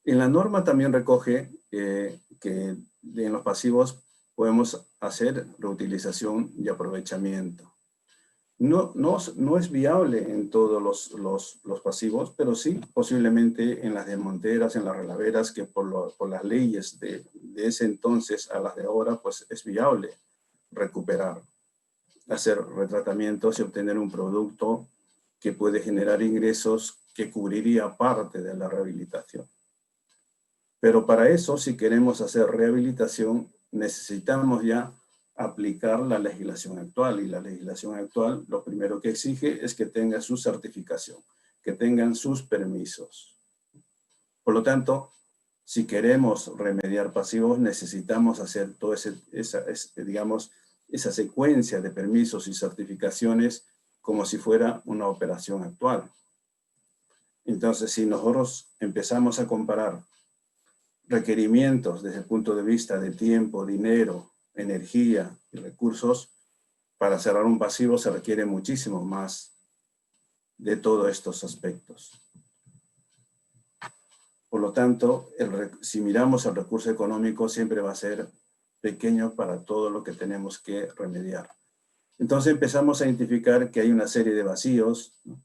En la norma también recoge que en los pasivos podemos hacer reutilización y aprovechamiento. No es viable en todos los pasivos, pero sí posiblemente en las desmonteras, en las relaveras, que por las leyes de ese entonces a las de ahora, pues es viable recuperar, hacer retratamientos y obtener un producto que puede generar ingresos que cubriría parte de la rehabilitación. Pero para eso, si queremos hacer rehabilitación, necesitamos ya aplicar la legislación actual, y la legislación actual lo primero que exige es que tenga su certificación, que tengan sus permisos. Por lo tanto, si queremos remediar pasivos, necesitamos hacer toda esa secuencia de permisos y certificaciones como si fuera una operación actual. Entonces, si nosotros empezamos a comparar requerimientos desde el punto de vista de tiempo, dinero, energía y recursos, para cerrar un pasivo se requiere muchísimo más de todos estos aspectos. Por lo tanto, si miramos el recurso económico, siempre va a ser pequeño para todo lo que tenemos que remediar. Entonces empezamos a identificar que hay una serie de vacíos, ¿no?,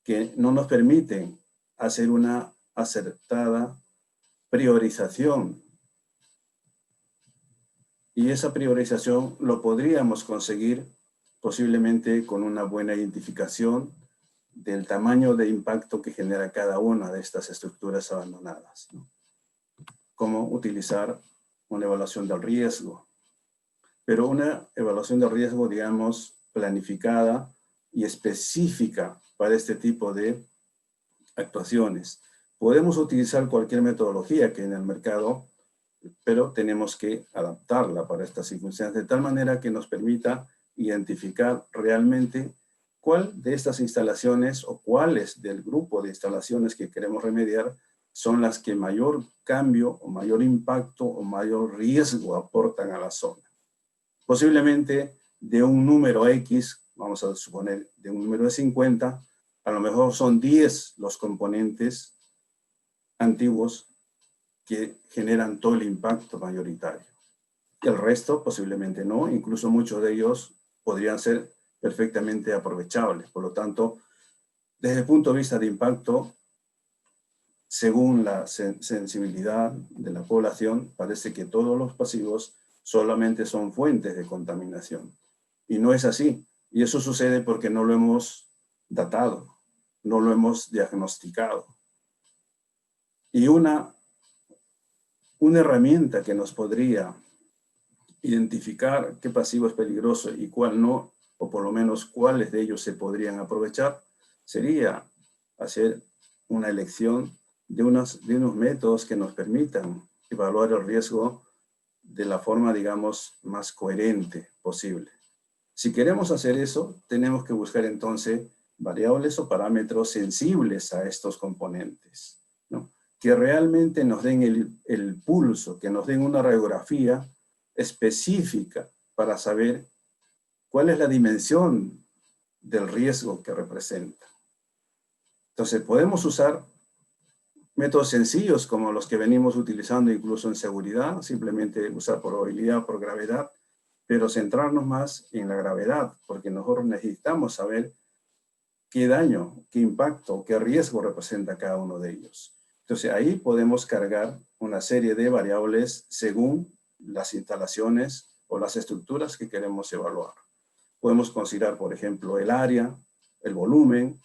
que no nos permiten hacer una acertada priorización. Y esa priorización lo podríamos conseguir posiblemente con una buena identificación del tamaño de impacto que genera cada una de estas estructuras abandonadas, ¿no? Cómo utilizar una evaluación del riesgo, pero una evaluación del riesgo, digamos, planificada y específica para este tipo de actuaciones. Podemos utilizar cualquier metodología que en el mercado, pero tenemos que adaptarla para estas circunstancias de tal manera que nos permita identificar realmente cuál de estas instalaciones o cuáles del grupo de instalaciones que queremos remediar son las que mayor cambio o mayor impacto o mayor riesgo aportan a la zona. Posiblemente de un número X, vamos a suponer de un número de 50, a lo mejor son 10 los componentes antiguos que generan todo el impacto mayoritario. El resto posiblemente no, incluso muchos de ellos podrían ser perfectamente aprovechables. Por lo tanto, desde el punto de vista de impacto, según la sensibilidad de la población, parece que todos los pasivos solamente son fuentes de contaminación. Y no es así. Y eso sucede porque no lo hemos datado, no lo hemos diagnosticado. Y una herramienta que nos podría identificar qué pasivo es peligroso y cuál no, o por lo menos cuáles de ellos se podrían aprovechar, sería hacer una elección de unos métodos que nos permitan evaluar el riesgo de la forma, digamos, más coherente posible. Si queremos hacer eso, tenemos que buscar entonces variables o parámetros sensibles a estos componentes, ¿no? Que realmente nos den el pulso, que nos den una radiografía específica para saber cuál es la dimensión del riesgo que representa. Entonces, podemos usar métodos sencillos como los que venimos utilizando incluso en seguridad, simplemente usar probabilidad por gravedad, pero centrarnos más en la gravedad, porque nosotros necesitamos saber qué daño, qué impacto, qué riesgo representa cada uno de ellos. Entonces, ahí podemos cargar una serie de variables según las instalaciones o las estructuras que queremos evaluar. Podemos considerar, por ejemplo, el área, el volumen,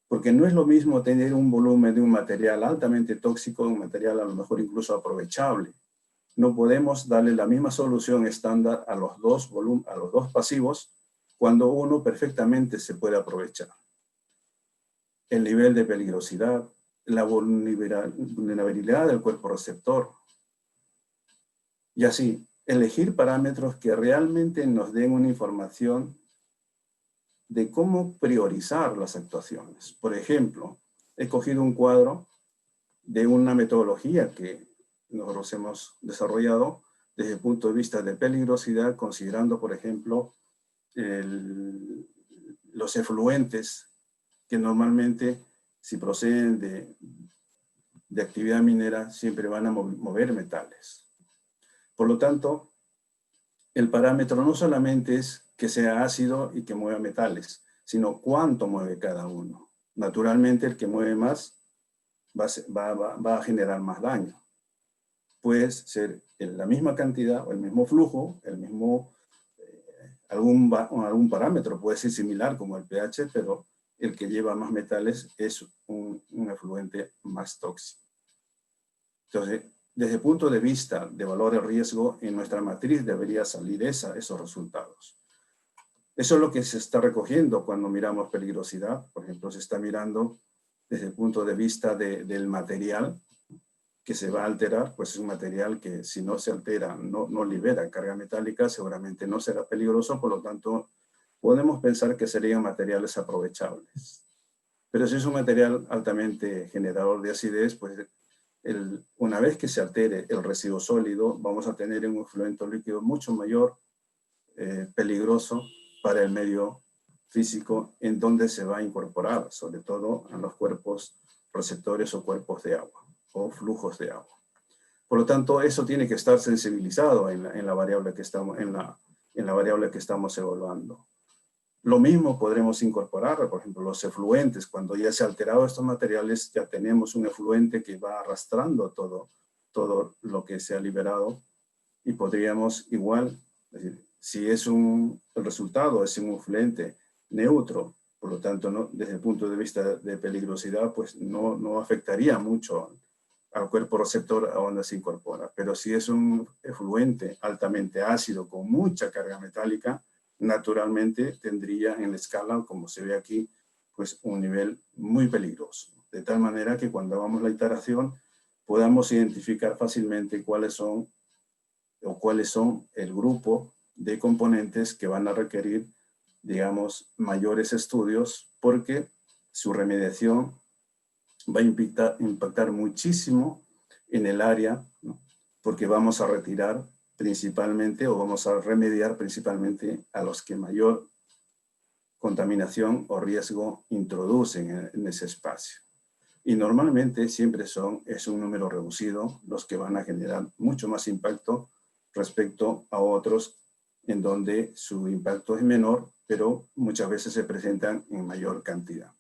porque no es lo mismo tener un volumen de un material altamente tóxico, un material a lo mejor incluso aprovechable. No podemos darle la misma solución estándar a los dos pasivos cuando uno perfectamente se puede aprovechar. El nivel de peligrosidad, la vulnerabilidad del cuerpo receptor. Y así, elegir parámetros que realmente nos den una información de cómo priorizar las actuaciones. Por ejemplo, he cogido un cuadro de una metodología que nosotros hemos desarrollado desde el punto de vista de peligrosidad, considerando, por ejemplo, los efluentes que normalmente, si proceden de actividad minera, siempre van a mover metales. Por lo tanto, el parámetro no solamente es que sea ácido y que mueva metales, sino cuánto mueve cada uno. Naturalmente, el que mueve más va a generar más daño. Puede ser la misma cantidad o el mismo flujo, algún parámetro puede ser similar como el pH, pero el que lleva más metales es un efluente más tóxico. Entonces, desde el punto de vista de valor de riesgo, en nuestra matriz debería salir esos resultados. Eso es lo que se está recogiendo cuando miramos peligrosidad. Por ejemplo, se está mirando desde el punto de vista del material que se va a alterar, pues es un material que si no se altera, no libera carga metálica, seguramente no será peligroso, por lo tanto, podemos pensar que serían materiales aprovechables. Pero si es un material altamente generador de acidez, pues una vez que se altere el residuo sólido, vamos a tener un efluente líquido mucho mayor peligroso para el medio físico en donde se va a incorporar, sobre todo en los cuerpos receptores o cuerpos de agua o flujos de agua. Por lo tanto, eso tiene que estar sensibilizado en la variable que estamos evaluando. Lo mismo podremos incorporar, por ejemplo, los efluentes. Cuando ya se han alterado estos materiales, ya tenemos un efluente que va arrastrando todo lo que se ha liberado y podríamos igual, es decir, si el resultado es un efluente neutro, por lo tanto, desde el punto de vista de peligrosidad, pues no afectaría mucho al cuerpo receptor a donde se incorpora. Pero si es un efluente altamente ácido con mucha carga metálica, naturalmente tendría en la escala, como se ve aquí, pues un nivel muy peligroso. De tal manera que cuando hagamos la iteración podamos identificar fácilmente cuáles son el grupo de componentes que van a requerir digamos, mayores estudios, porque su remediación va a impactar muchísimo en el área, ¿no? Porque vamos a retirar principalmente, o vamos a remediar principalmente a los que mayor contaminación o riesgo introducen en ese espacio. Y normalmente siempre es un número reducido los que van a generar mucho más impacto respecto a otros en donde su impacto es menor, pero muchas veces se presentan en mayor cantidad.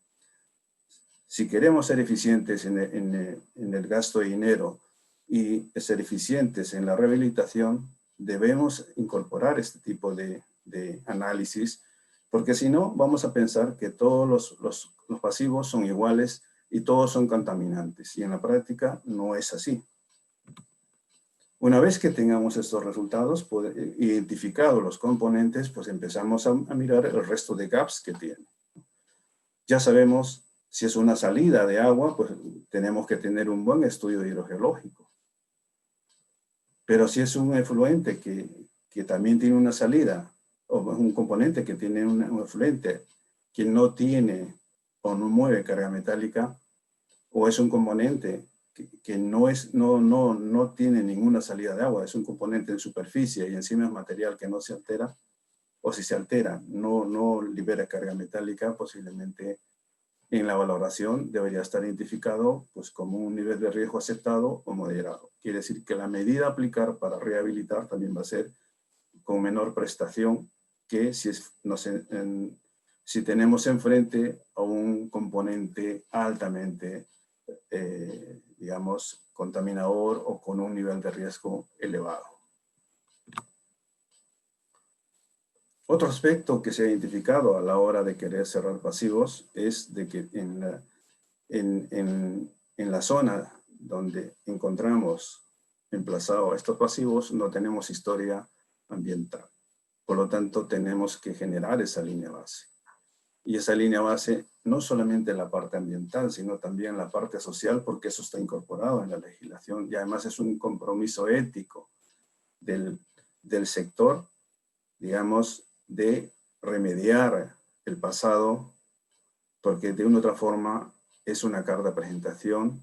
Si queremos ser eficientes en el gasto de dinero y ser eficientes en la rehabilitación, debemos incorporar este tipo de análisis, porque si no, vamos a pensar que todos los pasivos son iguales y todos son contaminantes, y en la práctica no es así. Una vez que tengamos estos resultados, identificados los componentes, pues empezamos a mirar el resto de gaps que tiene. Ya sabemos si es una salida de agua, pues tenemos que tener un buen estudio hidrogeológico. Pero si es un efluente que también tiene una salida, o un componente que tiene un efluente que no tiene o no mueve carga metálica, o es un componente que no tiene ninguna salida de agua, es un componente en superficie y encima es material que no se altera, o si se altera, no libera carga metálica, posiblemente en la valoración debería estar identificado pues, como un nivel de riesgo aceptado o moderado. Quiere decir que la medida a aplicar para rehabilitar también va a ser con menor prestación que si tenemos enfrente a un componente altamente, digamos, contaminador o con un nivel de riesgo elevado. Otro aspecto que se ha identificado a la hora de querer cerrar pasivos es de que en la zona donde encontramos emplazados estos pasivos no tenemos historia ambiental. Por lo tanto, tenemos que generar esa línea base. Y esa línea base, no solamente la parte ambiental, sino también la parte social, porque eso está incorporado en la legislación y además es un compromiso ético del sector, digamos, de remediar el pasado, porque de una u otra forma es una carta de presentación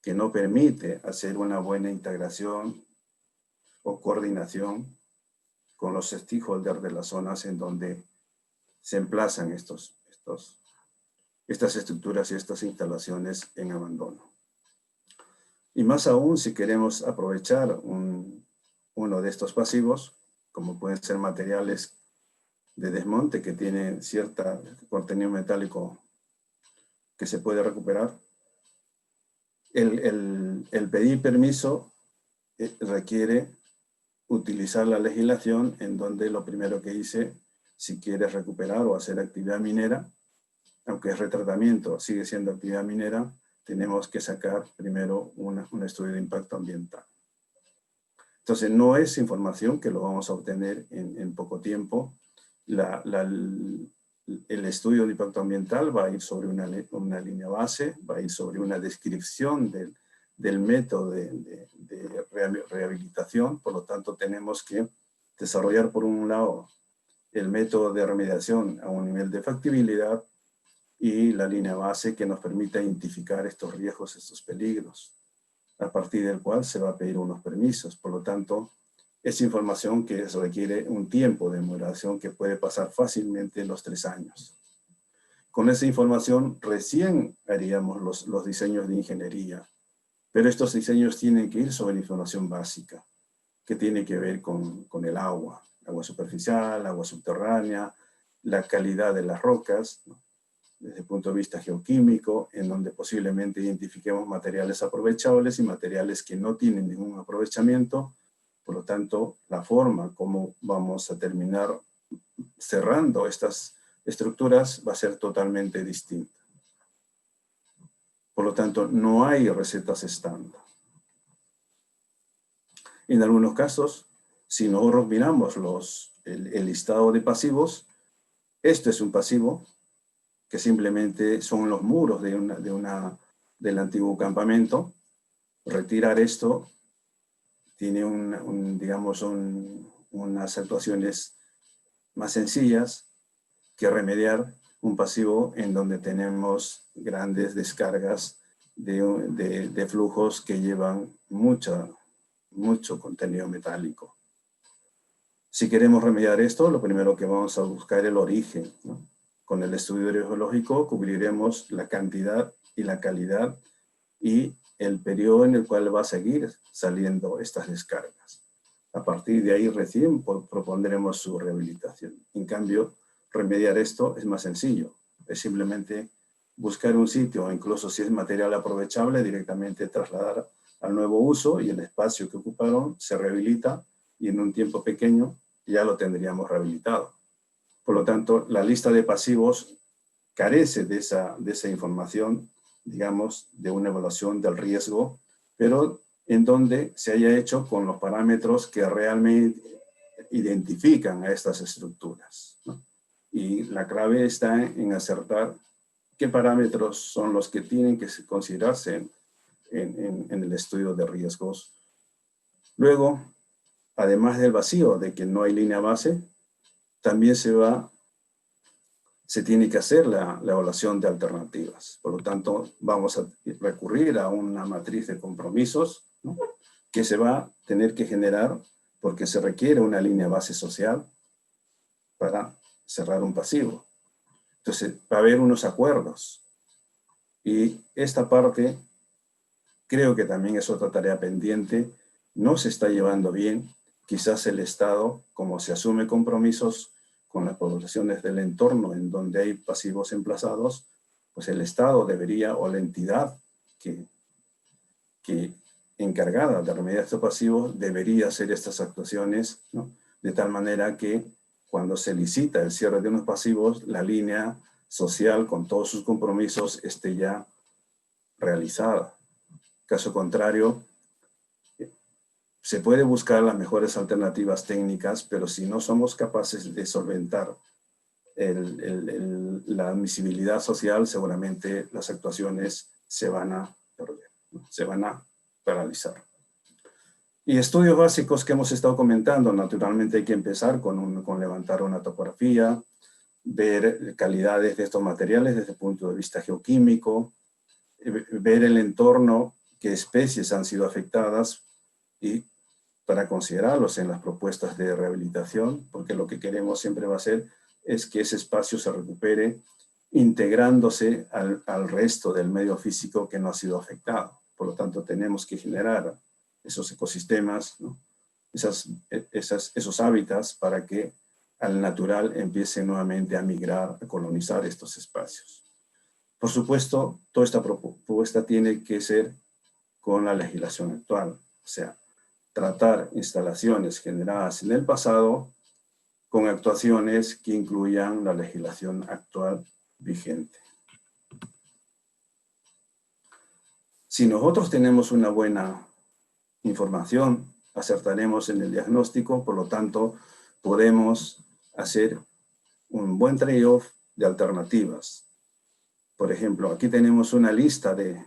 que no permite hacer una buena integración o coordinación con los stakeholders de las zonas en donde se emplazan estas estructuras y estas instalaciones en abandono. Y más aún si queremos aprovechar uno de estos pasivos, como pueden ser materiales de desmonte que tienen cierto contenido metálico que se puede recuperar, el pedir permiso requiere utilizar la legislación en donde lo primero que dice, si quieres recuperar o hacer actividad minera, aunque es retratamiento, sigue siendo actividad minera, tenemos que sacar primero un estudio de impacto ambiental. Entonces, no es información que lo vamos a obtener en poco tiempo. El estudio de impacto ambiental va a ir sobre una línea base, va a ir sobre una descripción del método de rehabilitación. Por lo tanto, tenemos que desarrollar, por un lado, el método de remediación a un nivel de factibilidad y la línea base que nos permita identificar estos riesgos, estos peligros, a partir del cual se va a pedir unos permisos. Por lo tanto, es información que requiere un tiempo de maduración que puede pasar fácilmente los 3 años. Con esa información recién haríamos los diseños de ingeniería, pero estos diseños tienen que ir sobre la información básica, que tiene que ver con el agua superficial, agua subterránea, la calidad de las rocas, ¿no? Desde el punto de vista geoquímico, en donde posiblemente identifiquemos materiales aprovechables y materiales que no tienen ningún aprovechamiento. Por lo tanto, la forma como vamos a terminar cerrando estas estructuras va a ser totalmente distinta. Por lo tanto, no hay recetas estándar. En algunos casos, si nosotros miramos el listado de pasivos, este es un pasivo que simplemente son los muros del antiguo campamento. Retirar esto tiene digamos, unas actuaciones más sencillas que remediar un pasivo en donde tenemos grandes descargas de flujos que llevan mucho contenido metálico. Si queremos remediar esto, lo primero que vamos a buscar es el origen, ¿no? Con el estudio hidrogeológico cubriremos la cantidad y la calidad y el periodo en el cual va a seguir saliendo estas descargas. A partir de ahí recién propondremos su rehabilitación. En cambio, remediar esto es más sencillo. Es simplemente buscar un sitio, incluso si es material aprovechable, directamente trasladar al nuevo uso y el espacio que ocuparon se rehabilita y en un tiempo pequeño ya lo tendríamos rehabilitado. Por lo tanto, la lista de pasivos carece de esa información, digamos, de una evaluación del riesgo, pero en donde se haya hecho con los parámetros que realmente identifican a estas estructuras, ¿no? Y la clave está en acertar qué parámetros son los que tienen que considerarse en el estudio de riesgos. Luego, además del vacío de que no hay línea base, también se tiene que hacer la evaluación de alternativas. Por lo tanto, vamos a recurrir a una matriz de compromisos, ¿no?, que se va a tener que generar porque se requiere una línea base social para cerrar un pasivo. Entonces, va a haber unos acuerdos. Y esta parte creo que también es otra tarea pendiente. No se está llevando bien. Quizás el Estado, como se asume compromisos con las poblaciones del entorno en donde hay pasivos emplazados, pues el Estado debería, o la entidad que encargada de remediar estos pasivos, debería hacer estas actuaciones, ¿no?, de tal manera que cuando se licita el cierre de unos pasivos, la línea social con todos sus compromisos esté ya realizada. Caso contrario, se puede buscar las mejores alternativas técnicas, pero si no somos capaces de solventar la admisibilidad social, seguramente las actuaciones se van a perder, ¿no?, se van a paralizar. Y estudios básicos que hemos estado comentando, naturalmente hay que empezar con levantar una topografía, ver calidades de estos materiales desde el punto de vista geoquímico, ver el entorno, qué especies han sido afectadas y para considerarlos en las propuestas de rehabilitación, porque lo que queremos siempre va a ser es que ese espacio se recupere integrándose al resto del medio físico que no ha sido afectado. Por lo tanto, tenemos que generar esos ecosistemas, ¿no?, esos hábitats para que al natural empiece nuevamente a migrar, a colonizar estos espacios. Por supuesto, toda esta propuesta tiene que ser con la legislación actual, o sea, tratar instalaciones generadas en el pasado con actuaciones que incluyan la legislación actual vigente. Si nosotros tenemos una buena información, acertaremos en el diagnóstico, por lo tanto, podemos hacer un buen trade-off de alternativas. Por ejemplo, aquí tenemos una lista de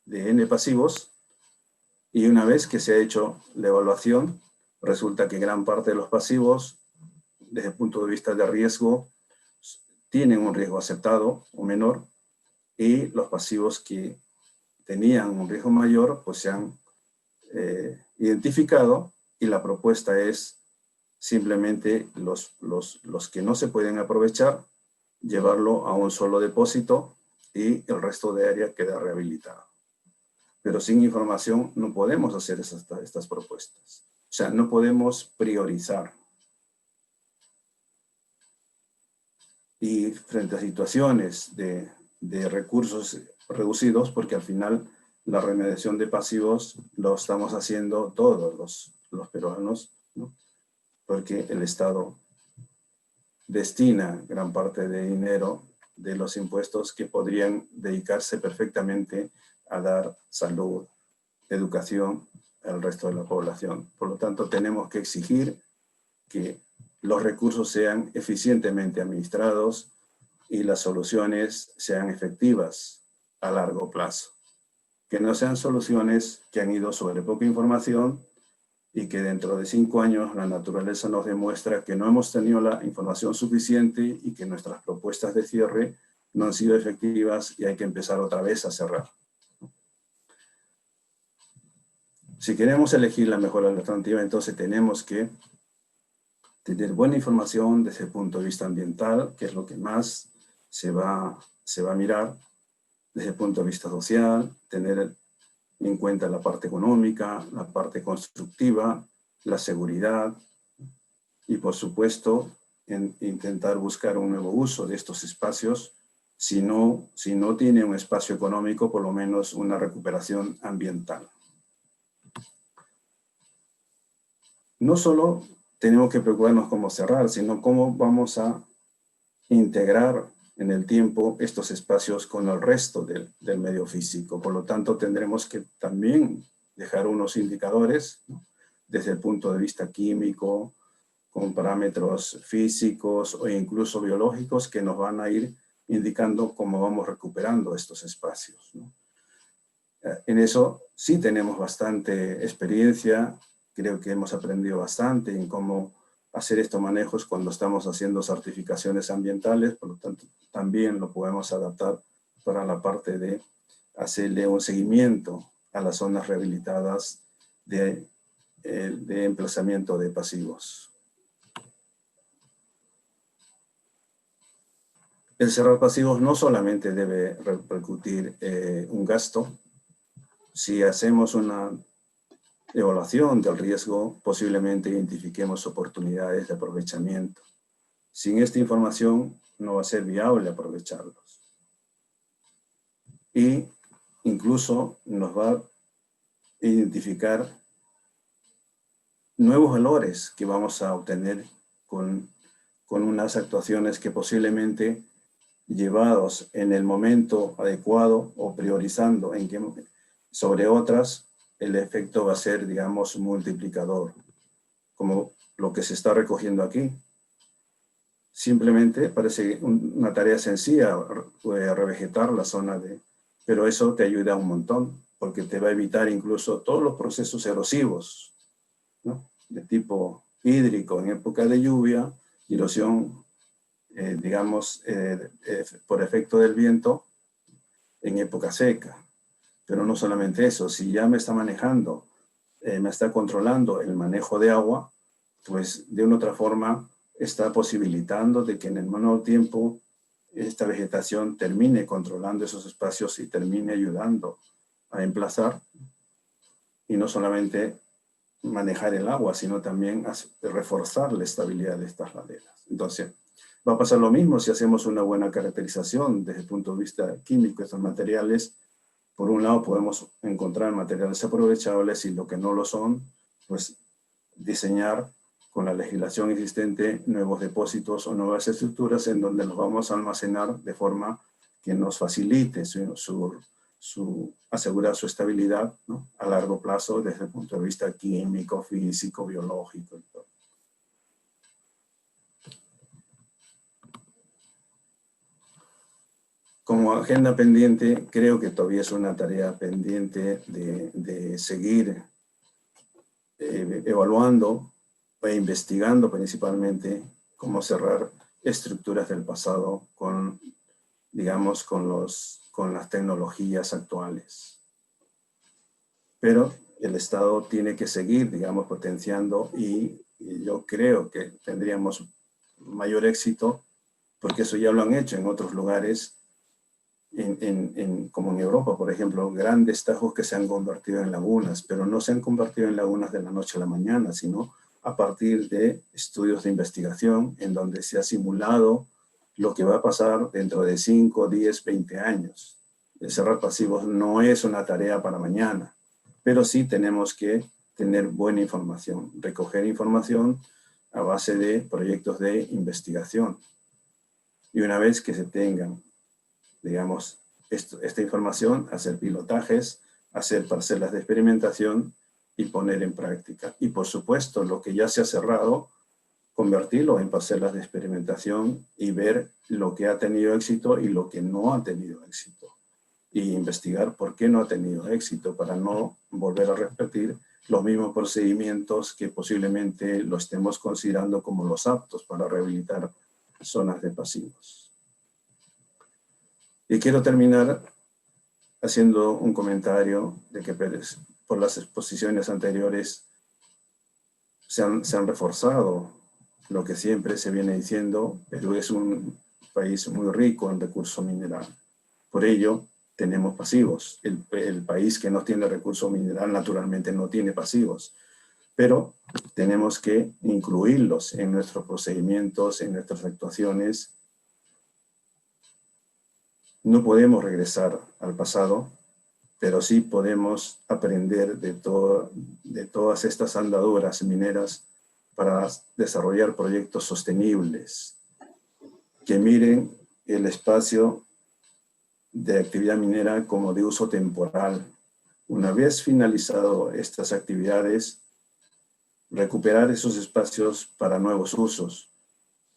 N pasivos y una vez que se ha hecho la evaluación, resulta que gran parte de los pasivos, desde el punto de vista de riesgo, tienen un riesgo aceptado o menor, y los pasivos que tenían un riesgo mayor, pues se han identificado, y la propuesta es simplemente los que no se pueden aprovechar, llevarlo a un solo depósito y el resto de área queda rehabilitado. Pero sin información no podemos hacer estas propuestas. O sea, no podemos priorizar. Y frente a situaciones de recursos reducidos, porque al final la remediación de pasivos lo estamos haciendo todos los peruanos, ¿no?, porque el Estado destina gran parte de dinero de los impuestos que podrían dedicarse perfectamente a dar salud, educación al resto de la población. Por lo tanto, tenemos que exigir que los recursos sean eficientemente administrados y las soluciones sean efectivas a largo plazo. Que no sean soluciones que han ido sobre poca información y que dentro de 5 años la naturaleza nos demuestra que no hemos tenido la información suficiente y que nuestras propuestas de cierre no han sido efectivas y hay que empezar otra vez a cerrar. Si queremos elegir la mejor alternativa, entonces tenemos que tener buena información desde el punto de vista ambiental, que es lo que más se va a mirar, desde el punto de vista social, tener en cuenta la parte económica, la parte constructiva, la seguridad y, por supuesto, intentar buscar un nuevo uso de estos espacios. Si no tiene un espacio económico, por lo menos una recuperación ambiental. No solo tenemos que preocuparnos cómo cerrar, sino cómo vamos a integrar en el tiempo estos espacios con el resto del medio físico. Por lo tanto, tendremos que también dejar unos indicadores, ¿no?, desde el punto de vista químico, con parámetros físicos o incluso biológicos que nos van a ir indicando cómo vamos recuperando estos espacios, ¿no? En eso sí tenemos bastante experiencia, creo que hemos aprendido bastante en cómo hacer estos manejos cuando estamos haciendo certificaciones ambientales, por lo tanto también lo podemos adaptar para la parte de hacerle un seguimiento a las zonas rehabilitadas de emplazamiento de pasivos. El cerrar pasivos no solamente debe repercutir un gasto. Si hacemos una evaluación del riesgo, posiblemente identifiquemos oportunidades de aprovechamiento. Sin esta información no va a ser viable aprovecharlos. Y incluso nos va a identificar nuevos valores que vamos a obtener con unas actuaciones que posiblemente, llevados en el momento adecuado o priorizando sobre otras, el efecto va a ser, digamos, multiplicador, como lo que se está recogiendo aquí. Simplemente parece una tarea sencilla, revegetar la zona pero eso te ayuda un montón, porque te va a evitar incluso todos los procesos erosivos, ¿no?, de tipo hídrico en época de lluvia, erosión, digamos, por efecto del viento en época seca. Pero no solamente eso, si ya me está manejando, me está controlando el manejo de agua, pues de una otra forma está posibilitando de que en el menor tiempo esta vegetación termine controlando esos espacios y termine ayudando a emplazar, y no solamente manejar el agua, sino también reforzar la estabilidad de estas laderas. Entonces, va a pasar lo mismo si hacemos una buena caracterización desde el punto de vista químico de estos materiales. Por un lado, podemos encontrar materiales aprovechables y lo que no lo son, pues diseñar con la legislación existente nuevos depósitos o nuevas estructuras en donde los vamos a almacenar de forma que nos facilite asegurar su estabilidad, ¿no?, a largo plazo desde el punto de vista químico, físico, biológico y todo. Como agenda pendiente, creo que todavía es una tarea pendiente de seguir evaluando e investigando principalmente cómo cerrar estructuras del pasado con, digamos, con las tecnologías actuales. Pero el Estado tiene que seguir, digamos, potenciando y yo creo que tendríamos mayor éxito, porque eso ya lo han hecho en otros lugares, como en Europa, por ejemplo, grandes tajos que se han convertido en lagunas, pero no se han convertido en lagunas de la noche a la mañana, sino a partir de estudios de investigación en donde se ha simulado lo que va a pasar dentro de 5, 10, 20 años. El cerrar pasivos no es una tarea para mañana, pero sí tenemos que tener buena información, recoger información a base de proyectos de investigación. Y una vez que se tengan, digamos, esta información, hacer pilotajes, hacer parcelas de experimentación y poner en práctica. Y por supuesto, lo que ya se ha cerrado, convertirlo en parcelas de experimentación y ver lo que ha tenido éxito y lo que no ha tenido éxito. Y investigar por qué no ha tenido éxito para no volver a repetir los mismos procedimientos que posiblemente lo estemos considerando como los aptos para rehabilitar zonas de pasivos. Y quiero terminar haciendo un comentario de que por las exposiciones anteriores se han reforzado lo que siempre se viene diciendo: Perú es un país muy rico en recurso mineral. Por ello, tenemos pasivos. El país que no tiene recurso mineral naturalmente no tiene pasivos, pero tenemos que incluirlos en nuestros procedimientos, en nuestras actuaciones. No podemos regresar al pasado, pero sí podemos aprender de todas estas andaduras mineras para desarrollar proyectos sostenibles que miren el espacio de actividad minera como de uso temporal. Una vez finalizado estas actividades, recuperar esos espacios para nuevos usos.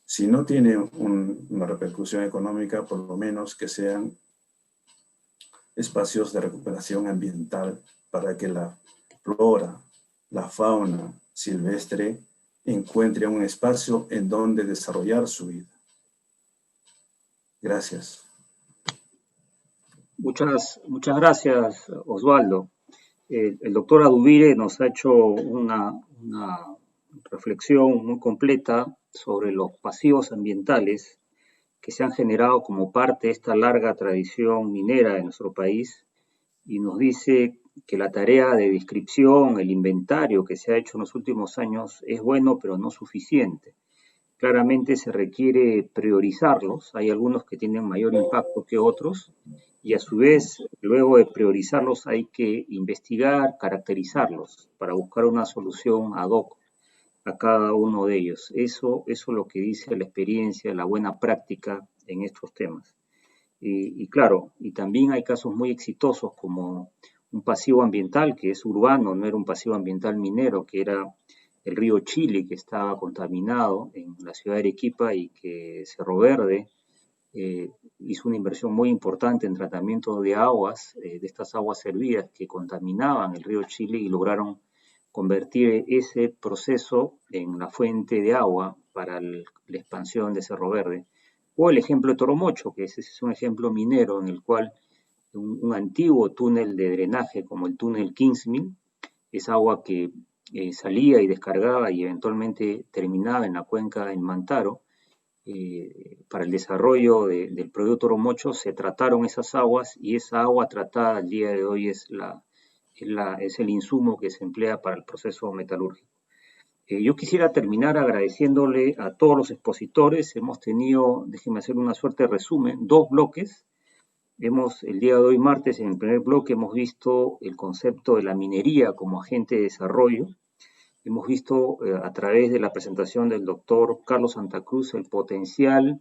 Si no tiene una repercusión económica, por lo menos que sean espacios de recuperación ambiental para que la flora, la fauna silvestre encuentre un espacio en donde desarrollar su vida. Gracias. Muchas gracias, Osvaldo. El doctor Adubire nos ha hecho una reflexión muy completa sobre los pasivos ambientales que se han generado como parte de esta larga tradición minera de nuestro país, y nos dice que la tarea de descripción, el inventario que se ha hecho en los últimos años es bueno, pero no suficiente. Claramente se requiere priorizarlos, hay algunos que tienen mayor impacto que otros, y a su vez, luego de priorizarlos hay que investigar, caracterizarlos para buscar una solución ad hoc a cada uno de ellos. Eso es lo que dice la experiencia, la buena práctica en estos temas. Y claro, y también hay casos muy exitosos como un pasivo ambiental que es urbano, no era un pasivo ambiental minero, que era el río Chili, que estaba contaminado en la ciudad de Arequipa, y que Cerro Verde hizo una inversión muy importante en tratamiento de aguas, de estas aguas servidas que contaminaban el río Chili, y lograron convertir ese proceso en la fuente de agua para la expansión de Cerro Verde. O el ejemplo de Toromocho, que es un ejemplo minero en el cual un antiguo túnel de drenaje como el túnel Kingsmill, es agua que salía y descargaba y eventualmente terminaba en la cuenca en Mantaro. Para el desarrollo del producto Toromocho se trataron esas aguas, y esa agua tratada al día de hoy es el insumo que se emplea para el proceso metalúrgico. Yo quisiera terminar agradeciéndole a todos los expositores. Hemos tenido, déjenme hacer una suerte de resumen, 2 bloques. El día de hoy, martes, en el primer bloque hemos visto el concepto de la minería como agente de desarrollo. Hemos visto a través de la presentación del doctor Carlos Santa Cruz el potencial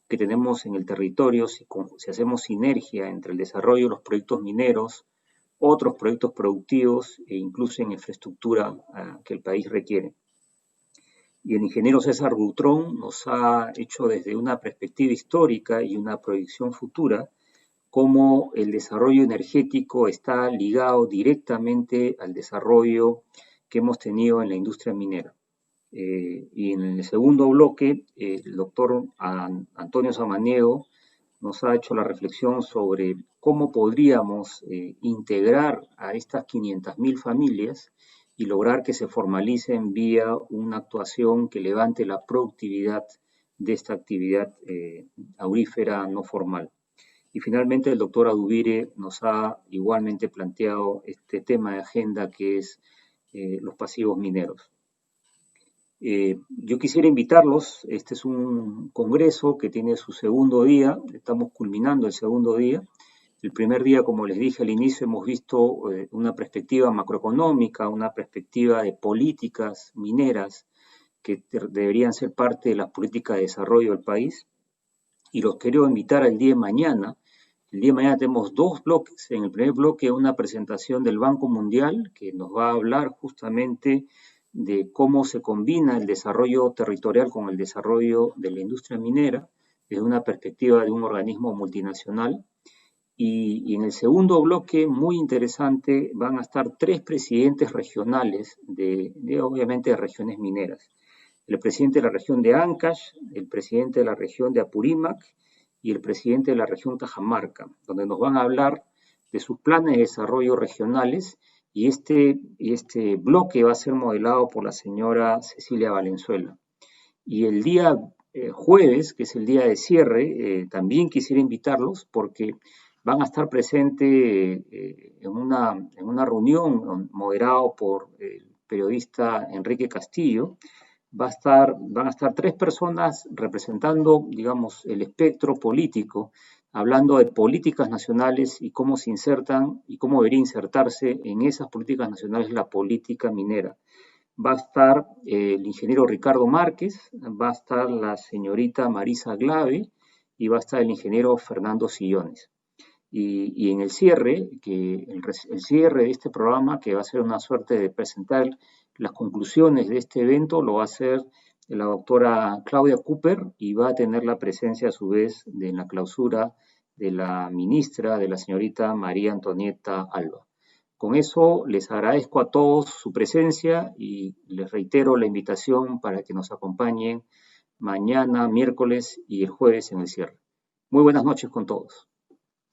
que tenemos en el territorio si hacemos sinergia entre el desarrollo de los proyectos mineros, otros proyectos productivos e incluso en infraestructura que el país requiere. Y el ingeniero César Butrón nos ha hecho desde una perspectiva histórica y una proyección futura cómo el desarrollo energético está ligado directamente al desarrollo que hemos tenido en la industria minera. Y en el segundo bloque, el doctor Antonio Samaniego nos ha hecho la reflexión sobre cómo podríamos integrar a estas 500.000 familias y lograr que se formalicen vía una actuación que levante la productividad de esta actividad aurífera no formal. Y finalmente el doctor Adubire nos ha igualmente planteado este tema de agenda que es los pasivos mineros. Yo quisiera invitarlos, este es un congreso que tiene su segundo día, estamos culminando el segundo día. El primer día, como les dije al inicio, hemos visto una perspectiva macroeconómica, una perspectiva de políticas mineras que deberían ser parte de las políticas de desarrollo del país. Y los quiero invitar al día de mañana. El día de mañana tenemos 2 bloques. En el primer bloque, una presentación del Banco Mundial, que nos va a hablar justamente de cómo se combina el desarrollo territorial con el desarrollo de la industria minera desde una perspectiva de un organismo multinacional. Y en el segundo bloque, muy interesante, van a estar 3 presidentes regionales obviamente, de regiones mineras. El presidente de la región de Ancash, el presidente de la región de Apurímac y el presidente de la región Cajamarca, donde nos van a hablar de sus planes de desarrollo regionales, y este bloque va a ser modelado por la señora Cecilia Valenzuela. Y el día jueves, que es el día de cierre, también quisiera invitarlos porque van a estar presentes en una reunión moderado por el periodista Enrique Castillo. Van a estar 3 personas representando, digamos, el espectro político, hablando de políticas nacionales y cómo se insertan y cómo debería insertarse en esas políticas nacionales la política minera. Va a estar el ingeniero Ricardo Márquez, va a estar la señorita Marisa Glave y va a estar el ingeniero Fernando Sillones. Y en el cierre, el cierre de este programa, que va a ser una suerte de presentar las conclusiones de este evento, lo va a hacer la doctora Claudia Cooper y va a tener la presencia a su vez de la clausura de la ministra, de la señorita María Antonieta Alba. Con eso les agradezco a todos su presencia y les reitero la invitación para que nos acompañen mañana, miércoles y el jueves en el cierre. Muy buenas noches con todos.